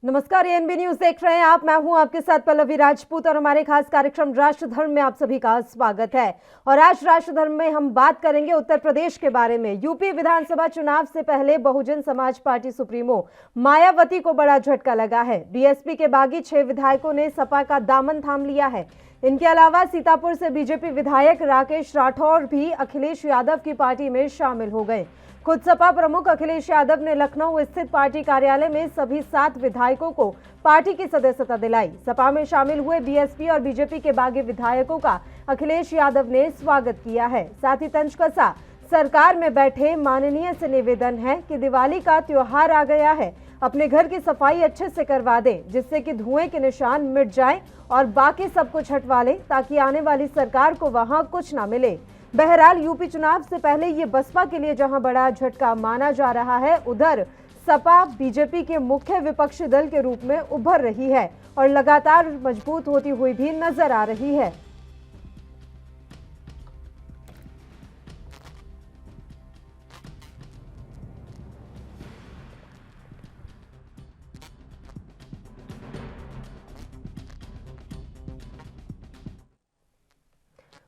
नमस्कार, ANB news देख रहे हैं आप। मैं हूं आपके साथ पल्लवी राजपूत और हमारे खास कार्यक्रम राष्ट्र धर्म में आप सभी का स्वागत है। और आज राष्ट्र धर्म में हम बात करेंगे उत्तर प्रदेश के बारे में। यूपी विधानसभा चुनाव से पहले बहुजन समाज पार्टी सुप्रीमो मायावती को बड़ा झटका लगा है। बीएसपी के बागी 6 विधायकों ने सपा का दामन थाम लिया है। इनके अलावा सीतापुर से बीजेपी विधायक राकेश राठौर भी अखिलेश यादव की पार्टी में शामिल हो गए। खुद सपा प्रमुख अखिलेश यादव ने लखनऊ स्थित पार्टी कार्यालय में सभी 7 विधायकों को पार्टी की सदस्यता दिलाई। सपा में शामिल हुए बीएसपी और बीजेपी के बागी विधायकों का अखिलेश यादव ने स्वागत किया है। साथ ही तंज कसा सरकार में बैठे माननीय से निवेदन है कि दिवाली का त्योहार आ गया है, अपने घर की सफाई अच्छे से करवा दें जिससे कि धुएं के निशान मिट जाएं और बाकी सब कुछ हटवा लें ताकि आने वाली सरकार को वहां कुछ ना मिले। बहरहाल यूपी चुनाव से पहले ये बसपा के लिए जहां बड़ा झटका माना जा रहा है, उधर सपा बीजेपी के मुख्य विपक्षी दल के रूप में उभर रही है और लगातार मजबूत होती हुई भी नजर आ रही है।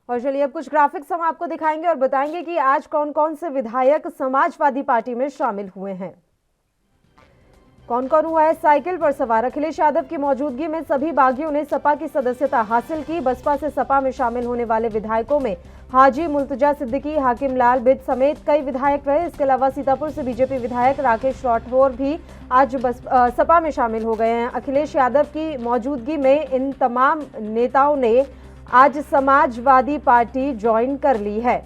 और चलिए अब कुछ ग्राफिक्स हम आपको दिखाएंगे और बताएंगे कि आज कौन कौन से विधायक समाजवादी पार्टी में शामिल हुए हैं। कौन कौन हुआ है साइकिल पर सवार। अखिलेश यादव की मौजूदगी में सभी बागियों ने सपा की सदस्यता हासिल की। बसपा से सपा में शामिल होने वाले विधायकों में हाजी मुल्तजा सिद्दीकी, हाकिम लाल बिद समेत कई विधायक रहे। इसके अलावा सीतापुर से बीजेपी विधायक राकेश राठौर भी आज सपा में शामिल हो गए हैं। अखिलेश यादव की मौजूदगी में इन तमाम नेताओं ने आज समाजवादी पार्टी ज्वाइन कर ली है।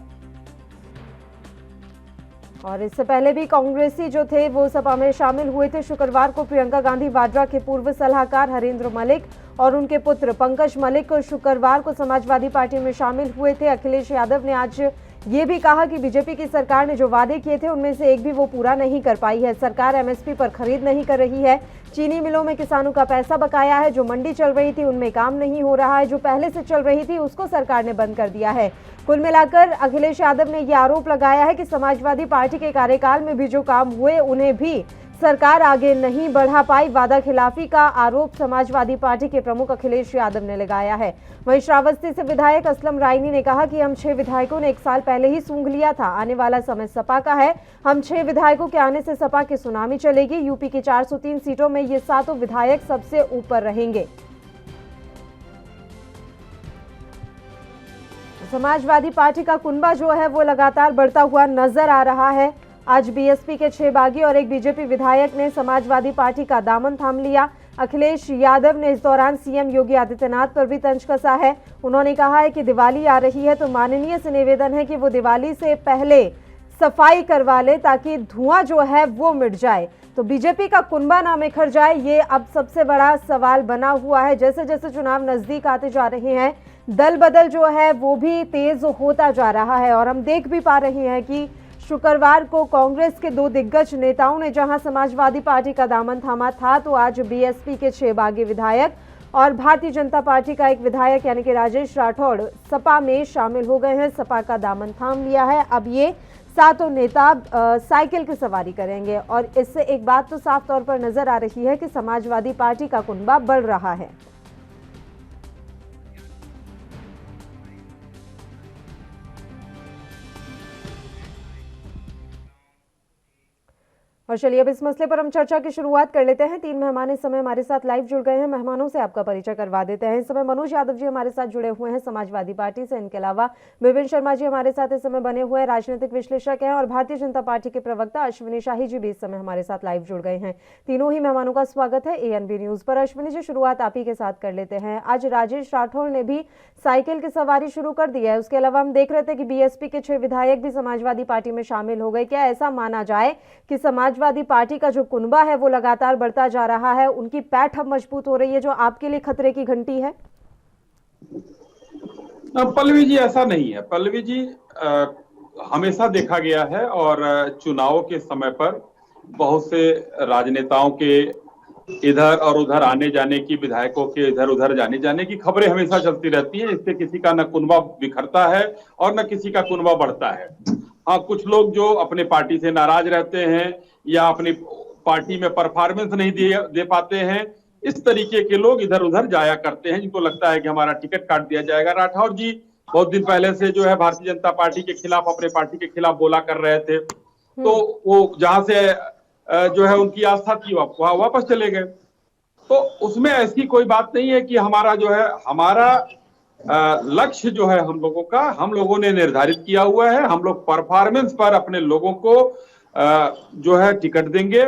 और इससे पहले भी कांग्रेसी जो थे वो सपा में शामिल हुए थे। शुक्रवार को प्रियंका गांधी वाड्रा के पूर्व सलाहकार हरेंद्र मलिक और उनके पुत्र पंकज मलिक शुक्रवार को समाजवादी पार्टी में शामिल हुए थे। अखिलेश यादव ने आज ये भी कहा कि बीजेपी की सरकार ने जो वादे किए थे उनमें से एक भी वो पूरा नहीं कर पाई है। सरकार एमएसपी पर खरीद नहीं कर रही है। चीनी मिलों में किसानों का पैसा बकाया है। जो मंडी चल रही थी उनमें काम नहीं हो रहा है। जो पहले से चल रही थी उसको सरकार ने बंद कर दिया है। कुल मिलाकर अखिलेश यादव ने यह आरोप लगाया है कि समाजवादी पार्टी के कार्यकाल में भी जो काम हुए उन्हें भी सरकार आगे नहीं बढ़ा पाई। वादा खिलाफी का आरोप समाजवादी पार्टी के प्रमुख अखिलेश यादव ने लगाया है। वहीं श्रावस्ती से विधायक असलम रायनी ने कहा कि हम 6 विधायकों ने 1 साल पहले ही सूंघ लिया था, आने वाला समय सपा का है। हम 6 विधायकों के आने से सपा की सुनामी चलेगी। यूपी की 403 सीटों में ये 7 विधायक सबसे ऊपर रहेंगे। समाजवादी पार्टी का कुनबा जो है वो लगातार बढ़ता हुआ नजर आ रहा है। आज बीएसपी के 6 बागी और एक बीजेपी विधायक ने समाजवादी पार्टी का दामन थाम लिया। अखिलेश यादव ने इस दौरान सीएम योगी आदित्यनाथ पर भी तंज कसा है। उन्होंने कहा है कि दिवाली आ रही है तो माननीय से निवेदन है कि वो दिवाली से पहले सफाई करवा ले ताकि धुआं जो है वो मिट जाए। तो बीजेपी का कुनबा ना बिखर जाए, ये अब सबसे बड़ा सवाल बना हुआ है। जैसे जैसे चुनाव नजदीक आते जा रहे हैं, दल बदल जो है वो भी तेज होता जा रहा है। और हम देख भी पा रहे हैं कि शुक्रवार को कांग्रेस के 2 दिग्गज नेताओं ने जहां समाजवादी पार्टी का दामन थामा था, तो आज बीएसपी के 6 बागी विधायक और भारतीय जनता पार्टी का एक विधायक यानी कि राजेश राठौड़ सपा में शामिल हो गए हैं। सपा का दामन थाम लिया है। अब ये 7 नेता साइकिल की सवारी करेंगे और इससे एक बात तो साफ तौर पर नजर आ रही है कि समाजवादी पार्टी का कुनबा बढ़ रहा है। और चलिए अब इस मसले पर हम चर्चा की शुरुआत कर लेते हैं। 3 मेहमान इस समय हमारे साथ लाइव जुड़ गए हैं। मेहमानों से आपका परिचय करवा देते हैं। इस समय मनोज यादव जी हमारे साथ जुड़े हुए हैं समाजवादी पार्टी से। इनके अलावा विपिन शर्मा जी हमारे साथ इस समय बने हुए हैं, राजनीतिक विश्लेषक हैं। और भारतीय जनता पार्टी के प्रवक्ता अश्विनी शाही जी भी इस समय हमारे साथ लाइव जुड़ गए हैं। तीनों ही मेहमानों का स्वागत है एएनबी न्यूज पर। अश्विनी जी, शुरुआत आप ही के साथ कर लेते हैं। आज राजेश राठौर ने भी साइकिल की सवारी शुरू कर दी है। उसके अलावा हम देख रहे थे कि बीएसपी के 6 विधायक भी समाजवादी पार्टी में शामिल हो गए। क्या ऐसा माना जाए कि समाजवादी पार्टी का जो कुनबा है वो लगातार बढ़ता जा रहा है, उनकी पैठ अब मजबूत हो रही है, जो आपके लिए खतरे की घंटी है? पल्लवी जी, ऐसा नहीं है। पल्लवी जी, हमेशा देखा गया है और चुनाव के समय पर बहुत से राजनेताओं के इधर और उधर आने जाने की, विधायकों के इधर उधर जाने जाने की खबरें हमेशा चलती रहती है। इससे किसी का न कुनबा बिखरता है और न किसी का कुनबा बढ़ता है। हाँ, कुछ लोग जो अपने पार्टी से नाराज रहते हैं या अपनी पार्टी में परफॉर्मेंस नहीं दे पाते हैं, इस तरीके के लोग इधर उधर जाया करते हैं, जिनको लगता है कि हमारा टिकट काट दिया जाएगा। राठौर जी बहुत दिन पहले से जो है भारतीय जनता पार्टी के खिलाफ, अपने पार्टी के खिलाफ बोला कर रहे थे, तो वो जहां से जो है उनकी आस्था थी वहां वापस चले गए। तो उसमें ऐसी कोई बात नहीं है कि हमारा जो है, हमारा लक्ष्य जो है हम लोगों का, हम लोगों ने निर्धारित किया हुआ है। हम लोग परफॉर्मेंस पर अपने लोगों को जो है टिकट देंगे।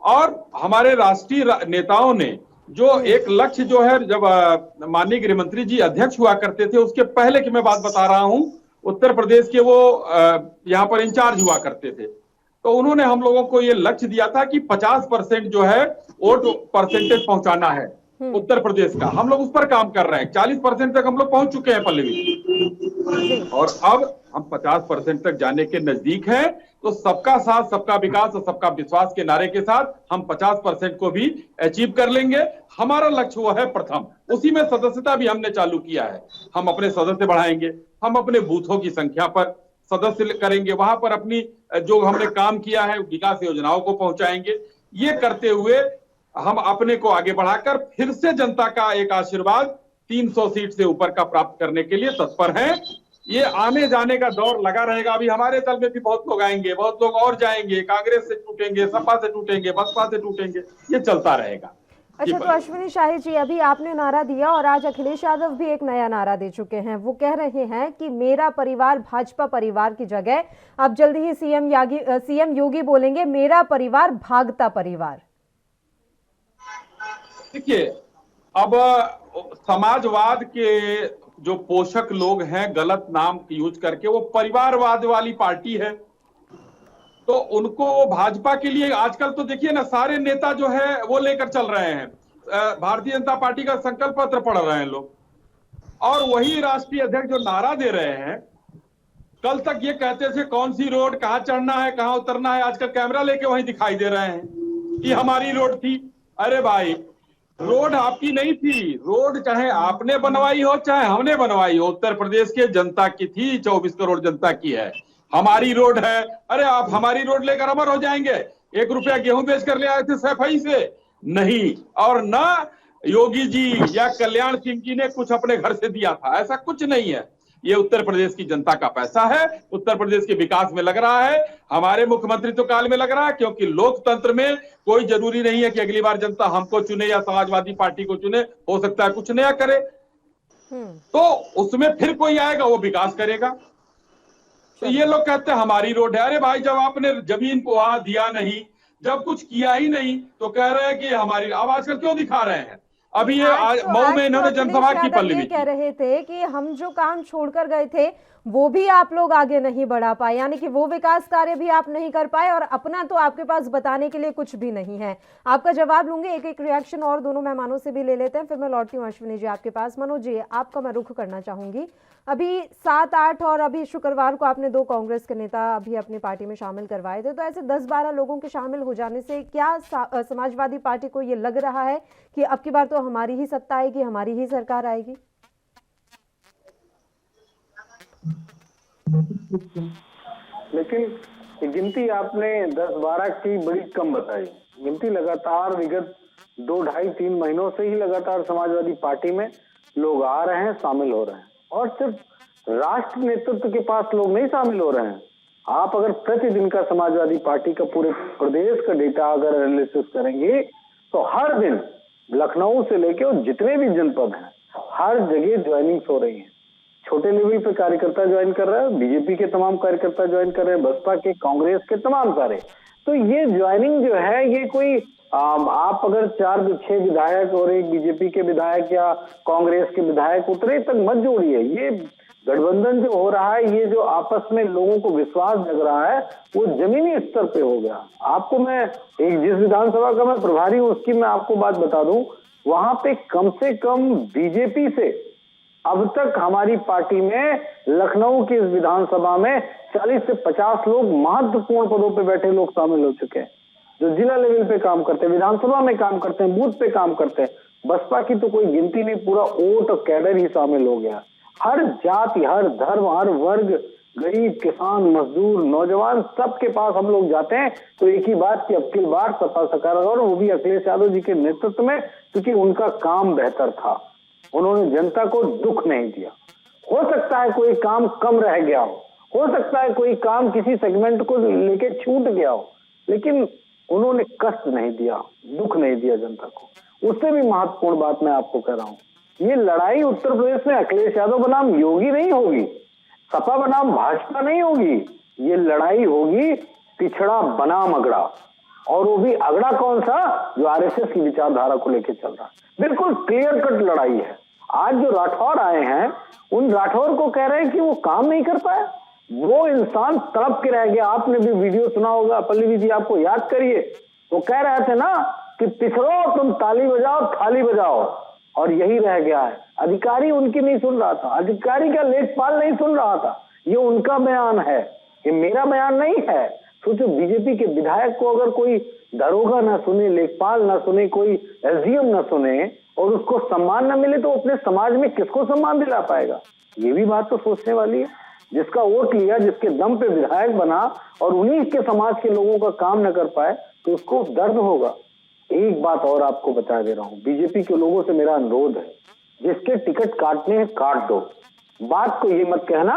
और हमारे राष्ट्रीय नेताओं ने जो एक लक्ष्य जो है, जब माननीय गृह मंत्री जी अध्यक्ष हुआ करते थे, उसके पहले की मैं बात बता रहा हूं, उत्तर प्रदेश के वो यहाँ पर इंचार्ज हुआ करते थे, तो उन्होंने हम लोगों को ये लक्ष्य दिया था कि 50% जो है वोट परसेंटेज पहुंचाना है उत्तर प्रदेश का। हम लोग उस पर काम कर रहे हैं, 40% तक हम लोग पहुंच चुके हैं पल्लवी, और अब हम 50% तक जाने के नजदीक हैं। तो सबका साथ, सबका विकास और सबका विश्वास के नारे के साथ हम 50% को भी अचीव कर लेंगे। हमारा लक्ष्य वो है प्रथम, उसी में सदस्यता भी हमने चालू किया है। हम अपने सदस्य बढ़ाएंगे, हम अपने बूथों की संख्या पर सदस्य करेंगे, वहां पर अपनी जो हमने काम किया है विकास योजनाओं को पहुंचाएंगे। ये करते हुए हम अपने को आगे बढ़ाकर फिर से जनता का एक आशीर्वाद 300 सीट से ऊपर का प्राप्त करने के लिए तत्पर हैं। ये आने जाने का दौर लगा रहेगा। अभी हमारे दल में भी बहुत लोग आएंगे, बहुत लोग और जाएंगे, कांग्रेस से टूटेंगे, सपा से टूटेंगे, बसपा से टूटेंगे, ये चलता रहेगा। अच्छा, तो अश्विनी शाही जी, अभी आपने नारा दिया और आज अखिलेश यादव भी एक नया नारा दे चुके हैं। वो कह रहे हैं कि मेरा परिवार भाजपा परिवार की जगह अब जल्दी ही सीएम योगी बोलेंगे मेरा परिवार भागता परिवार। देखिए, अब समाजवाद के जो पोषक लोग हैं, गलत नाम यूज करके, वो परिवारवाद वाली पार्टी है, तो उनको भाजपा के लिए आजकल तो देखिए ना, सारे नेता जो है वो लेकर चल रहे हैं, भारतीय जनता पार्टी का संकल्प पत्र पढ़ रहे हैं लोग, और वही राष्ट्रीय अध्यक्ष जो नारा दे रहे हैं। कल तक ये कहते थे कौन सी रोड, कहां चढ़ना है, कहां उतरना है, आजकल कैमरा लेके वहीं दिखाई दे रहे हैं कि हमारी रोड थी। अरे भाई, रोड आपकी नहीं थी। रोड चाहे आपने बनवाई हो चाहे हमने बनवाई हो, उत्तर प्रदेश के जनता की थी, 24 करोड़ जनता की है। हमारी रोड है। अरे आप हमारी रोड लेकर अमर हो जाएंगे? 1 रुपया गेहूं बेच कर ले आए थे सफाई से? नहीं। और ना योगी जी या कल्याण सिंह जी ने कुछ अपने घर से दिया था, ऐसा कुछ नहीं है। ये उत्तर प्रदेश की जनता का पैसा है, उत्तर प्रदेश के विकास में लग रहा है, हमारे मुख्यमंत्रित्व काल में लग रहा है, क्योंकि लोकतंत्र में कोई जरूरी नहीं है कि अगली बार जनता हमको चुने या समाजवादी पार्टी को चुने, हो सकता है कुछ नया करे, तो उसमें फिर कोई आएगा वो विकास करेगा। तो ये लोग कहते हैं हमारी रोड है। अरे भाई, जब आपने जमीन को वहां दिया नहीं, जब कुछ किया ही नहीं, तो कह रहे हैं कि हमारी। अब आजकल क्यों दिखा रहे हैं? अभी ये मऊ में इन्होंने जनसभा की, पल्लवी कह रहे थे कि हम जो काम छोड़कर गए थे वो भी आप लोग आगे नहीं बढ़ा पाए, यानी कि वो विकास कार्य भी आप नहीं कर पाए, और अपना तो आपके पास बताने के लिए कुछ भी नहीं है। आपका जवाब लूंगे, एक एक रिएक्शन और दोनों मेहमानों से भी ले लेते हैं, फिर मैं लौटती हूँ अश्विनी जी आपके पास। मनोज जी, आपका मैं रुख करना चाहूंगी। अभी 7-8 और अभी शुक्रवार को आपने 2 कांग्रेस के नेता अभी अपनी पार्टी में शामिल करवाए थे, तो ऐसे 10-12 लोगों के शामिल हो जाने से क्या समाजवादी पार्टी को ये लग रहा है कि अब की बार तो हमारी ही सत्ता आएगी, हमारी ही सरकार आएगी? लेकिन गिनती आपने 10-12 की बड़ी कम बताई। गिनती लगातार विगत 2-2.5-3 महीनों से ही लगातार समाजवादी पार्टी में लोग आ रहे हैं, शामिल हो रहे हैं, और सिर्फ राष्ट्र नेतृत्व के पास लोग नहीं शामिल हो रहे हैं। आप अगर प्रतिदिन का समाजवादी पार्टी का पूरे प्रदेश का डेटा अगर एनालिसिस करेंगे तो हर दिन लखनऊ से लेकर जितने भी जनपद हैं, हर जगह ज्वाइनिंग हो रही है। छोटे लेवल पे कार्यकर्ता ज्वाइन कर रहे हैं, बीजेपी के तमाम कार्यकर्ता ज्वाइन कर रहे हैं, बसपा के, कांग्रेस के तमाम सारे। तो ये ज्वाइनिंग जो है, ये कोई आप अगर 4-6 विधायक और एक बीजेपी के विधायक या कांग्रेस के विधायक उतरे तक मत जोड़िए। ये गठबंधन जो हो रहा है, ये जो आपस में लोगों को विश्वास जग रहा है, वो जमीनी स्तर पे हो गया। आपको मैं एक जिस विधानसभा का मैं प्रभारी हूं उसकी मैं आपको बात बता दूं, वहां पे कम से कम बीजेपी से अब तक हमारी पार्टी में लखनऊ की इस विधानसभा में 40 से 50 लोग महत्वपूर्ण पदों पे बैठे लोग शामिल हो चुके हैं, जो जिला लेवल पे काम करते हैं, विधानसभा में काम करते हैं, बूथ पे काम करते हैं। बसपा की तो कोई गिनती नहीं, पूरा ओट और कैडर ही शामिल हो गया। हर जाति, हर धर्म, हर वर्ग गरीब, किसान, मजदूर, नौजवान, सबके पास हम लोग जाते हैं तो एक ही बात कि अब की बार सपा सरकार, और वो भी अखिलेश यादव जी के नेतृत्व में, क्योंकि उनका काम बेहतर था। उन्होंने जनता को दुख नहीं दिया। हो सकता है कोई काम कम रह गया हो सकता है कोई काम किसी सेगमेंट को लेके छूट गया हो, लेकिन उन्होंने कष्ट नहीं दिया, दुख नहीं दिया जनता को। उससे भी महत्वपूर्ण बात मैं आपको कह रहा हूं, ये लड़ाई उत्तर प्रदेश में अखिलेश यादव बनाम योगी नहीं होगी, सपा बनाम भाजपा नहीं होगी, ये लड़ाई होगी पिछड़ा बनाम अगड़ा। और वो भी अगड़ा कौन सा? जो आरएसएस की विचारधारा को लेकर चल रहा है। बिल्कुल क्लियर कट लड़ाई है। आज जो राठौर आए हैं, उन राठौर को कह रहे हैं कि वो काम नहीं कर पाए, वो इंसान तड़प के रह गया। आपने भी वीडियो सुना होगा, पल्लवी जी आपको याद करिए, वो कह रहे थे ना कि पिछड़ो तुम ताली बजाओ थाली बजाओ, और यही रह गया है। अधिकारी उनकी नहीं सुन रहा था, अधिकारी का लेखपाल नहीं सुन रहा था। ये उनका बयान है, ये मेरा बयान नहीं है। सोचो, बीजेपी के विधायक को अगर कोई दरोगा ना सुने, लेखपाल ना सुने, कोई एसडीएम ना सुने और उसको सम्मान ना मिले, तो अपने समाज में किसको सम्मान दिला पाएगा? ये भी बात तो सोचने वाली है। जिसका वोट लिया, जिसके दम पे विधायक बना और उन्हीं के समाज के लोगों का काम न कर पाए, तो उसको दर्द होगा। एक बात और आपको बता दे रहा हूं, बीजेपी के लोगों से मेरा अनुरोध है, जिसके टिकट काटने हैं काट दो। बात को ये मत कहना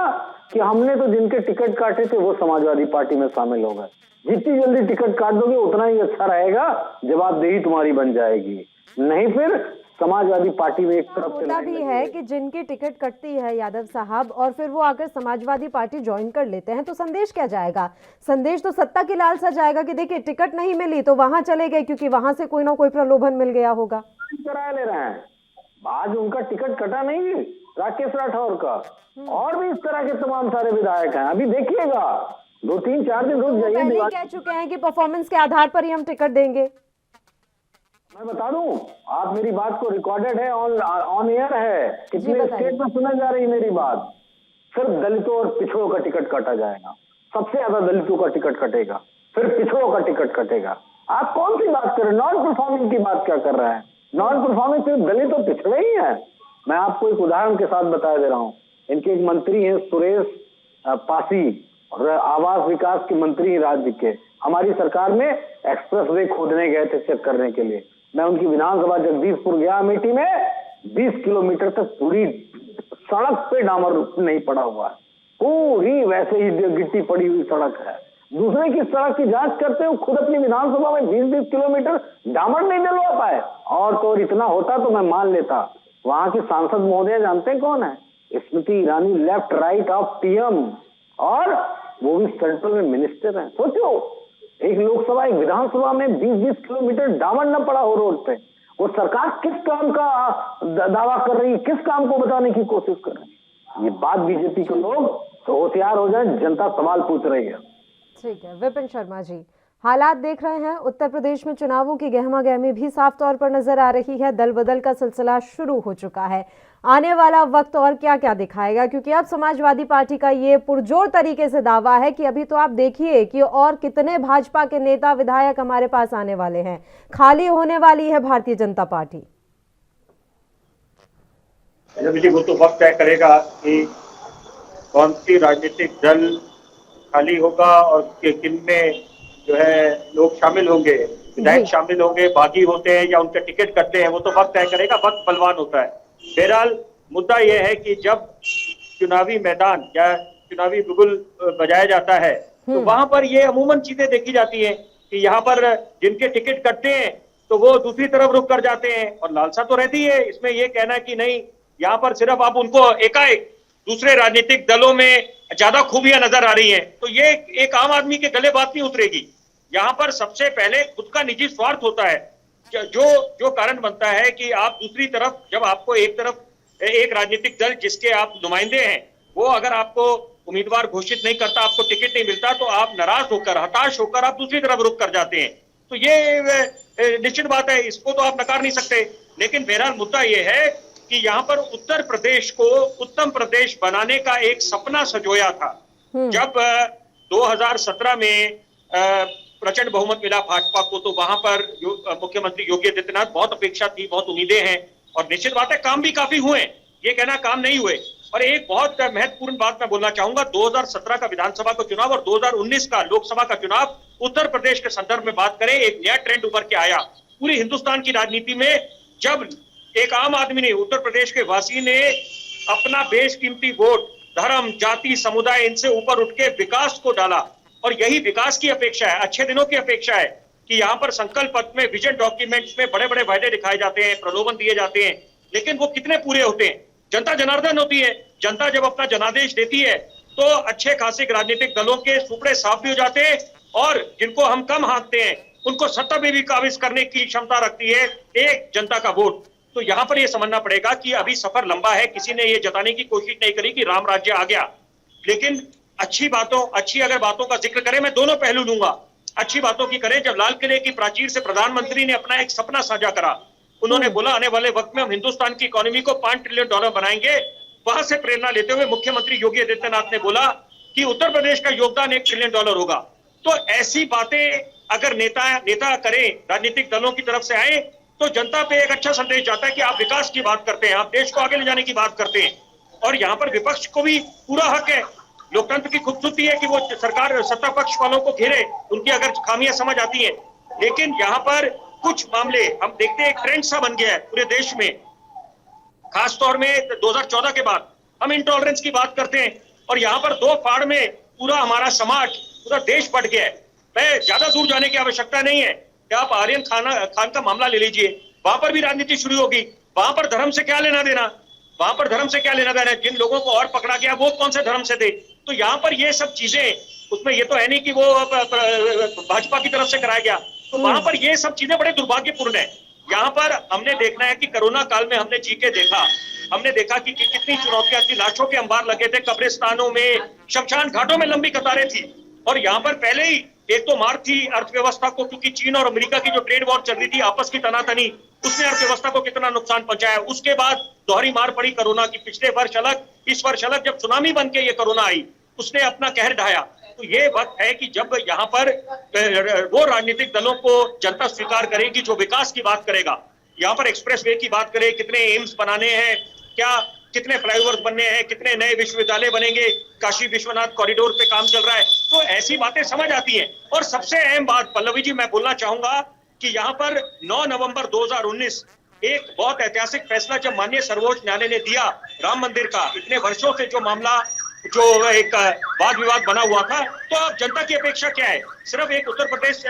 कि हमने तो जिनके टिकट काटे थे वो समाजवादी पार्टी में शामिल हो गए। जितनी जल्दी टिकट काट दोगे उतना ही अच्छा रहेगा, जवाबदेही तुम्हारी बन जाएगी। नहीं फिर समाजवादी पार्टी में एक तरफ होता भी है कि जिनकी टिकट कटती है यादव साहब, और फिर वो आकर समाजवादी पार्टी ज्वाइन कर लेते हैं, तो संदेश क्या जाएगा? संदेश तो सत्ता की लालसा जाएगा कि देखिए टिकट नहीं मिली तो वहां चले गए, क्योंकि वहां से कोई ना कोई प्रलोभन मिल गया होगा। किराया ले रहे हैं। आज उनका टिकट कटा नहीं, राकेश राठौर का, और भी इस तरह के तमाम सारे विधायक हैं। अभी देखिएगा, 2-3-4 दिन रुक जाइए। पहले कह चुके हैं कि परफॉर्मेंस के आधार पर ही हम टिकट देंगे। मैं बता दूं, आप मेरी बात को रिकॉर्डेड है, ऑन एयर है, कितने स्टेट में सुना जा रही मेरी बात। सिर्फ दलितों और पिछड़ों का टिकट काटा जाएगा, सबसे ज्यादा दलितों का टिकट कटेगा, फिर पिछड़ों का टिकट कटेगा। आप कौन सी बात कर रहे हैं? नॉन परफॉर्मिंग की बात क्या कर रहे हैं? नॉन परफॉर्मिंग सिर्फ दलित और पिछड़े ही है। मैं आपको एक उदाहरण के साथ बता दे रहा हूँ। इनके एक मंत्री हैं सुरेश पासी, और आवास विकास के मंत्री राज्य के, हमारी सरकार में एक्सप्रेस वे खोदने गए थे चेक करने के लिए। मैं उनकी विधानसभा जगदीशपुर गया अमेठी में, 20 किलोमीटर तक पूरी सड़क पे डामर नहीं पड़ा हुआ है, पूरी वैसे ही गिट्टी पड़ी हुई सड़क है। दूसरे की सड़क की जांच करते हो, खुद अपनी विधानसभा में 20-20 किलोमीटर डामर नहीं डलवा पाए। और तो और इतना होता तो मैं मान लेता। वहां की सांसद महोदय जानते हैं कौन है? Smriti Irani, left right of PM, और वो भी सेंट्रल में मिनिस्टर हैं। सोचो, एक लोकसभा एक विधानसभा में 20-20 किलोमीटर डामर न पड़ा हो रोड पे। वो सरकार किस काम का दावा कर रही है, किस काम को बताने की कोशिश कर रही है? ये बात बीजेपी के लोग तो होशियार हो जाए, जनता सवाल पूछ रही है। ठीक है विपिन शर्मा जी, हालात देख रहे हैं, उत्तर प्रदेश में चुनावों की गहमागहमी भी साफ तौर पर नजर आ रही है। दल बदल का सिलसिला शुरू हो चुका है। आने वाला वक्त और क्या क्या दिखाएगा, क्योंकि अब समाजवादी पार्टी का ये पुरजोर तरीके से दावा है कि अभी तो आप देखिए कि और कितने भाजपा के नेता विधायक हमारे पास आने वाले हैं, खाली होने वाली है भारतीय जनता पार्टी। वो तो वक्त तय करेगा कि कौन सी राजनीतिक दल खाली होगा और किन में जो है लोग शामिल होंगे, विधायक शामिल होंगे, बागी होते हैं या उनके टिकट कटते हैं, वो तो वक्त तय करेगा। वक्त बलवान होता है। बहरहाल मुद्दा यह है कि जब चुनावी मैदान या चुनावी बिगुल बजाया जाता है तो वहां पर ये अमूमन चीजें देखी जाती हैं कि यहाँ पर जिनके टिकट कटते हैं तो वो दूसरी तरफ रुख कर जाते हैं, और लालसा तो रहती है इसमें ये कहना कि नहीं, यहाँ पर सिर्फ आप उनको एकाएक दूसरे राजनीतिक दलों में ज्यादा खूबियां नजर आ रही हैं, तो ये एक आम आदमी के गले बात नहीं उतरेगी। यहाँ पर सबसे पहले खुद का निजी स्वार्थ होता है, जो कारण बनता है कि आप दूसरी तरफ, जब आपको एक तरफ एक राजनीतिक दल जिसके आप नुमाइंदे हैं वो अगर आपको उम्मीदवार घोषित नहीं करता, आपको टिकट नहीं मिलता, तो आप नाराज होकर, हताश होकर आप दूसरी तरफ रुख कर जाते हैं। तो ये निश्चित बात है, इसको तो आप नकार नहीं सकते। लेकिन बहरहाल मुद्दा ये है कि यहाँ पर उत्तर प्रदेश को उत्तम प्रदेश बनाने का एक सपना संजोया था। जब 2017 में प्रचंड बहुमत मिला भाजपा को, तो वहां पर मुख्यमंत्री योगी आदित्यनाथ, बहुत अपेक्षा थी, बहुत उम्मीदें हैं, और निश्चित बात है काम भी काफी हुए। ये कहना काम नहीं हुए। और एक बहुत महत्वपूर्ण बात मैं बोलना चाहूंगा, 2017 का विधानसभा का चुनाव और 2019 का लोकसभा का चुनाव उत्तर प्रदेश के संदर्भ में बात करें, एक नया ट्रेंड उभर के आया पूरी हिंदुस्तान की राजनीति में, जब एक आम आदमी ने, उत्तर प्रदेश के वासी ने अपना बेशकीमती वोट धर्म, जाति, समुदाय इनसे ऊपर उठ के विकास को डाला। और यही विकास की अपेक्षा है, अच्छे दिनों की अपेक्षा है कि यहाँ पर संकल्प पत्र में, विजन डॉक्यूमेंट्स में बड़े बड़े वायदे दिखाए जाते हैं, प्रलोभन दिए जाते हैं, लेकिन वो कितने पूरे होते हैं? जनता जनार्दन होती है। जनता जब अपना जनादेश देती है तो अच्छे खासे राजनीतिक दलों के सुपड़े साफ भी हो जाते हैं, और जिनको हम कम हाँकते हैं उनको सत्ता में भी काबिज करने की क्षमता रखती है एक जनता का वोट। तो यहाँ पर यह समझना पड़ेगा कि अभी सफर लंबा है। किसी ने ये जताने की कोशिश नहीं करी कि राम राज्य आ गया, लेकिन अच्छी अगर बातों का जिक्र करें, मैं दोनों पहलू लूंगा। अच्छी बातों की करें, जब लाल किले की प्राचीर से प्रधानमंत्री ने अपना एक सपना साझा करा, उन्होंने बोला आने वाले वक्त में हम हिंदुस्तान की इकोनॉमी को $5 ट्रिलियन बनाएंगे। वहां से प्रेरणा लेते हुए मुख्यमंत्री योगी आदित्यनाथ ने बोला कि उत्तर प्रदेश का योगदान $1 ट्रिलियन होगा। तो ऐसी बातें अगर नेता करें, राजनीतिक दलों की तरफ से आए, तो जनता पे एक अच्छा संदेश जाता है कि आप विकास की बात करते हैं, आप देश को आगे ले जाने की बात करते हैं। और यहाँ पर विपक्ष को भी पूरा हक है। लोकतंत्र की खूबसूरती है कि वो सरकार सत्ता पक्ष वालों को घेरे, उनकी अगर खामियां समझ आती है, लेकिन यहाँ पर कुछ मामले हम देखते हैं, एक ट्रेंड सा बन गया है पूरे देश में, खासतौर में 2014 के बाद हम इंटॉलरेंस की बात करते हैं, और यहाँ पर दो फाड़ में पूरा हमारा समाज, पूरा देश बढ़ गया है। मैं ज्यादा दूर जाने की आवश्यकता नहीं है कि आप आर्यन खान का मामला ले लीजिए, वहां पर भी राजनीति शुरू होगी। वहां पर धर्म से क्या लेना देना, वहां पर धर्म से क्या लेना देना, जिन लोगों को और पकड़ा गया वो कौन से धर्म से थे। तो यहाँ पर ये सब चीजें, उसमें ये तो है नहीं कि वो भाजपा की तरफ से कराया गया, तो वहां पर ये सब चीजें बड़े दुर्भाग्यपूर्ण है। यहाँ पर हमने देखना है कि कोरोना काल में हमने जी के देखा, हमने देखा कि कितनी चुनौतियां थी, लाशों के अंबार लगे थे कब्रिस्तानों में, शमशान घाटों में लंबी कतारें थी। और यहाँ पर पहले ही एक तो मार थी अर्थव्यवस्था को, क्योंकि चीन और अमेरिका की जो ट्रेड वॉर चल रही थी, आपस की तनातनी, उसने अर्थव्यवस्था को कितना नुकसान पहुंचाया। उसके बाद दोहरी मार पड़ी कोरोना की, पिछले वर्ष अलग, इस वर्ष अलग, जब सुनामी बन के ये कोरोना आई, उसने अपना कहर ढाया। तो ये वक्त है कि जब यहाँ पर वो राजनीतिक दलों को जनता स्वीकार करेगी जो विकास की बात करेगा। यहाँ पर एक्सप्रेस वे की बात करें, कितने एम्स बनाने हैं, क्या कितने फ्लाईओवर्स बनने हैं, कितने नए विश्वविद्यालय बनेंगे, काशी विश्वनाथ कॉरिडोर पे काम चल रहा है, तो ऐसी बातें समझ आती हैं। और सबसे अहम बात पल्लवी जी मैं बोलना चाहूंगा कि यहाँ पर 9 नवंबर 2019 एक बहुत ऐतिहासिक फैसला जब माननीय सर्वोच्च न्यायालय ने दिया राम मंदिर का, इतने वर्षों से जो मामला, जो एक वाद विवाद बना हुआ था, तो अब जनता की अपेक्षा क्या है? सिर्फ एक उत्तर प्रदेश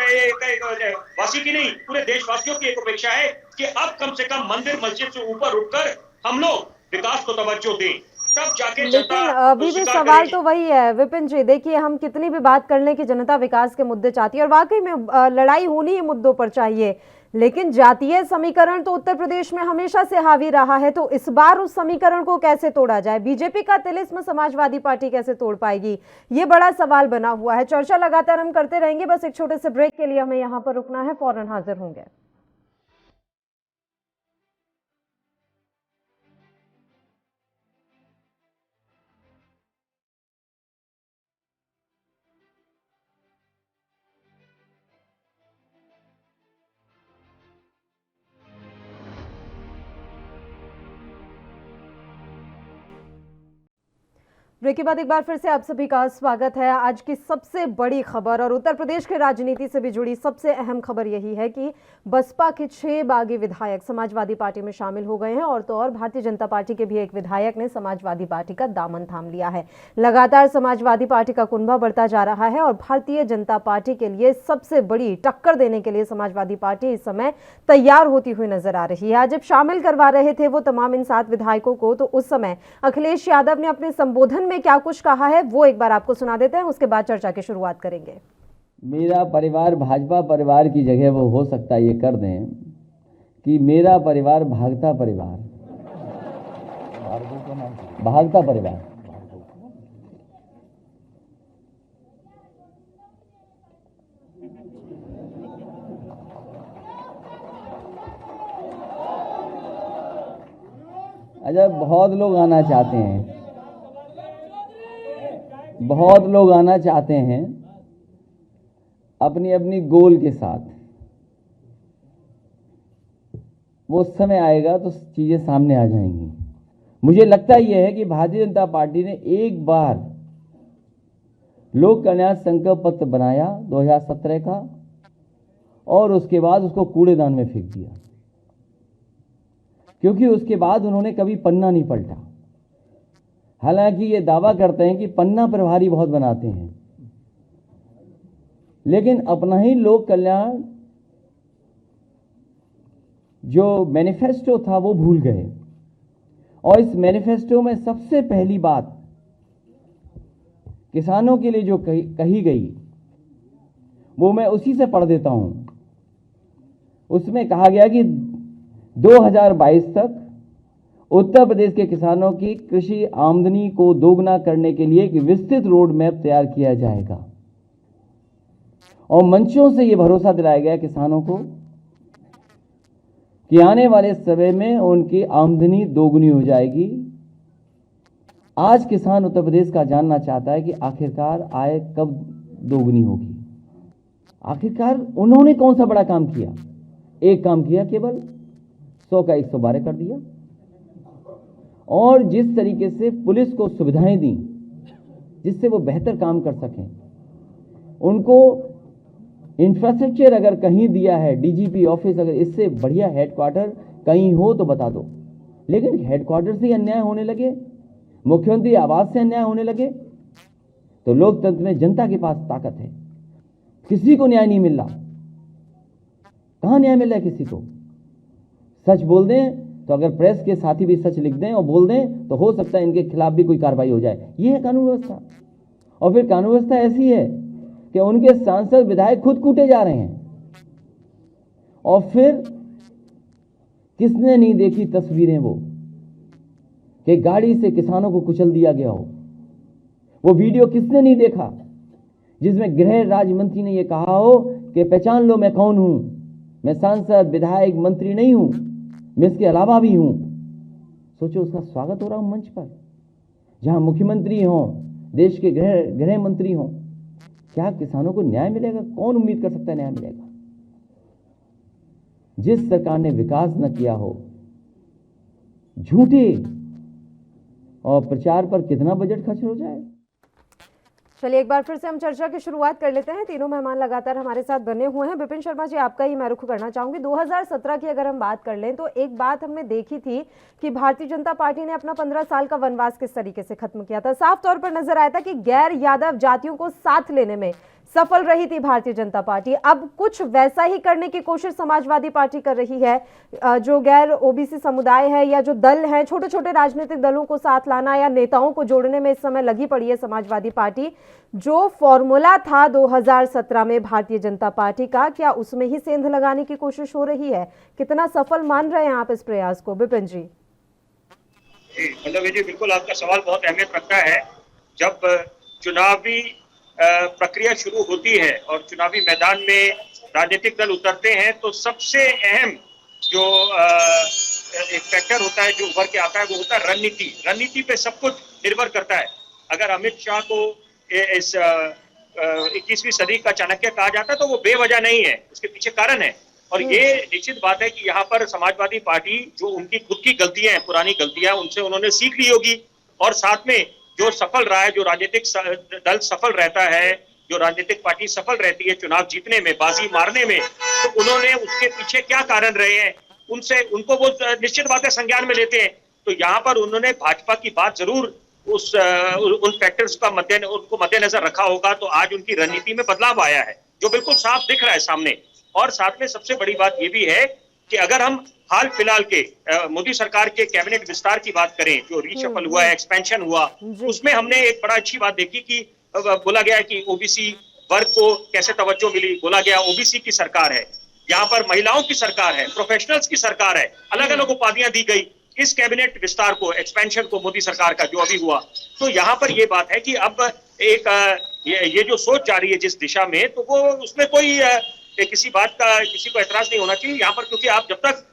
वासी की नहीं, पूरे देशवासियों की एक अपेक्षा है कि अब कम से कम मंदिर मस्जिद से ऊपर उठकर हम लोग विकास को तवज्जो दें, तब जाके जनता। लेकिन अभी भी सवाल तो वही है विपिन जी, देखिए हम कितनी भी बात कर लें कि जनता विकास के मुद्दे चाहती है, और वाकई में लड़ाई होनी ही मुद्दों पर चाहिए, लेकिन जातीय समीकरण तो उत्तर प्रदेश में हमेशा से हावी रहा है। तो इस बार उस समीकरण को कैसे तोड़ा जाए? बीजेपी का तिलिस्म समाजवादी पार्टी कैसे तोड़ पाएगी, ये बड़ा सवाल बना हुआ है। चर्चा लगातार हम करते रहेंगे, बस एक छोटे से ब्रेक के लिए हमें यहाँ पर रुकना है, फौरन हाजिर होंगे। ब्रेक के बाद एक बार फिर से आप सभी का स्वागत है। आज की सबसे बड़ी खबर और उत्तर प्रदेश की राजनीति से भी जुड़ी सबसे अहम खबर यही है कि बसपा के 6 बागी विधायक समाजवादी पार्टी में शामिल हो गए हैं, और तो और भारतीय जनता पार्टी के भी एक विधायक ने समाजवादी पार्टी का दामन थाम लिया है। लगातार समाजवादी पार्टी का कुनबा बढ़ता जा रहा है और भारतीय जनता पार्टी के लिए सबसे बड़ी टक्कर देने के लिए समाजवादी पार्टी इस समय तैयार होती हुई नजर आ रही है। आज जब शामिल करवा रहे थे वो तमाम इन 7 विधायकों को, तो उस समय अखिलेश यादव ने अपने संबोधन में क्या कुछ कहा है वो एक बार आपको सुना देते हैं, उसके बाद चर्चा की शुरुआत करेंगे। मेरा परिवार भाजपा परिवार की जगह वो हो सकता है ये कर दें कि मेरा परिवार भागता परिवार, भागता परिवार। अच्छा, बहुत लोग आना चाहते हैं, बहुत लोग आना चाहते हैं अपनी अपनी गोल के साथ। वो समय आएगा तो चीजें सामने आ जाएंगी। मुझे लगता यह है कि भारतीय जनता पार्टी ने एक बार लोक कल्याण संकल्प पत्र बनाया 2017 का और उसके बाद उसको कूड़ेदान में फेंक दिया, क्योंकि उसके बाद उन्होंने कभी पन्ना नहीं पलटा। हालांकि ये दावा करते हैं कि पन्ना प्रभारी बहुत बनाते हैं, लेकिन अपना ही लोक कल्याण जो मैनिफेस्टो था वो भूल गए। और इस मैनिफेस्टो में सबसे पहली बात किसानों के लिए जो कही गई वो मैं उसी से पढ़ देता हूं। उसमें कहा गया कि 2022 तक उत्तर प्रदेश के किसानों की कृषि आमदनी को दोगुना करने के लिए एक विस्तृत रोड मैप तैयार किया जाएगा। और मंचों से यह भरोसा दिलाया गया किसानों को कि आने वाले समय में उनकी आमदनी दोगुनी हो जाएगी। आज किसान उत्तर प्रदेश का जानना चाहता है कि आखिरकार आय कब दोगुनी होगी। आखिरकार उन्होंने कौन सा बड़ा काम किया? एक काम किया, केवल 100 का 112 कर दिया। और जिस तरीके से पुलिस को सुविधाएं दी जिससे वो बेहतर काम कर सकें, उनको इंफ्रास्ट्रक्चर अगर कहीं दिया है, डीजीपी ऑफिस, अगर इससे बढ़िया हेडक्वार्टर कहीं हो तो बता दो। लेकिन हेडक्वार्टर से अन्याय होने लगे, मुख्यमंत्री आवास से अन्याय होने लगे, तो लोकतंत्र में जनता के पास ताकत है। किसी को न्याय नहीं मिल रहा। कहां न्याय मिल रहा है किसी को? सच बोल दें तो अगर प्रेस के साथी भी सच लिख दें और बोल दें तो हो सकता है इनके खिलाफ भी कोई कार्रवाई हो जाए। ये है कानून व्यवस्था। और फिर कानून व्यवस्था ऐसी है कि उनके सांसद विधायक खुद कूटे जा रहे हैं। और फिर किसने नहीं देखी तस्वीरें वो कि गाड़ी से किसानों को कुचल दिया गया हो? वो वीडियो किसने नहीं देखा जिसमें गृह राज्य मंत्री ने यह कहा हो कि पहचान लो मैं कौन हूं, मैं सांसद विधायक मंत्री नहीं हूं, मैं इसके अलावा भी हूं। सोचो उसका स्वागत हो रहा हूं मंच पर, जहां मुख्यमंत्री हो, देश के गृह मंत्री हो। क्या किसानों को न्याय मिलेगा? कौन उम्मीद कर सकता है न्याय मिलेगा? जिस सरकार ने विकास न किया हो, झूठे और प्रचार पर कितना बजट खर्च हो जाए। चलिए एक बार फिर से हम चर्चा की शुरुआत कर लेते हैं। तीनों मेहमान लगातार हमारे साथ बने हुए हैं। विपिन शर्मा जी, आपका ही मैं रुख करना चाहूंगी। 2017 की अगर हम बात कर लें तो एक बात हमने देखी थी कि भारतीय जनता पार्टी ने अपना 15 साल का वनवास किस तरीके से खत्म किया था। साफ तौर पर नजर आया था कि गैर यादव जातियों को साथ लेने में सफल रही थी भारतीय जनता पार्टी। अब कुछ वैसा ही करने की कोशिश समाजवादी पार्टी कर रही है। जो गैर ओबीसी समुदाय है या जो दल हैं, छोटे छोटे राजनीतिक दलों को साथ लाना या नेताओं को जोड़ने में इस समय लगी पड़ी है समाजवादी पार्टी। जो फॉर्मूला था 2017 में भारतीय जनता पार्टी का, क्या उसमें ही सेंध लगाने की कोशिश हो रही है? कितना सफल मान रहे हैं आप इस प्रयास को, विपिन जी? जी बिल्कुल, आपका सवाल बहुत अहमियत रखता है। जब चुनावी प्रक्रिया शुरू होती है और चुनावी मैदान में राजनीतिक दल उतरते हैं तो सबसे अहम जो एक फैक्टर होता है जो उभर के आता है वो होता है रणनीति। रणनीति पे सब कुछ निर्भर करता है। अगर अमित शाह को इस 21वीं सदी का चाणक्य कहा जाता है तो वो बेवजह नहीं है, उसके पीछे कारण है। और ये निश्चित बात है कि यहाँ पर समाजवादी पार्टी जो उनकी खुद की गलतियां हैं, पुरानी गलतियां, उनसे उन्होंने सीख ली होगी। और साथ में जो सफल रहा है, जो राजनीतिक दल सफल रहता है, जो राजनीतिक पार्टी सफल रहती है चुनाव जीतने में, बाजी मारने में, तो उन्होंने उसके पीछे क्या कारण रहे हैं उनको वो निश्चित बातें संज्ञान में लेते हैं। तो यहाँ पर उन्होंने भाजपा की बात जरूर उन फैक्टर्स का उनको मद्देनजर रखा होगा। तो आज उनकी रणनीति में बदलाव आया है जो बिल्कुल साफ दिख रहा है सामने। और साथ में सबसे बड़ी बात यह भी है कि अगर हम हाल फिलहाल के मोदी सरकार के कैबिनेट विस्तार की बात करें, जो रीशफल हुआ है, एक्सपेंशन हुआ, उसमें हमने एक बड़ा अच्छी बात देखी कि बोला गया कि ओबीसी वर्ग को कैसे तवज्जो मिली। बोला गया ओबीसी की सरकार है, यहाँ पर महिलाओं की सरकार है, प्रोफेशनल्स की सरकार है, अलग अलग उपाधियां दी गई इस कैबिनेट विस्तार को, एक्सपेंशन को मोदी सरकार का जो अभी हुआ। तो यहाँ पर ये बात है कि अब एक ये जो सोच जा रही है जिस दिशा में, तो वो उसमें कोई किसी बात का किसी को एतराज नहीं होना चाहिए यहाँ पर। क्योंकि आप जब तक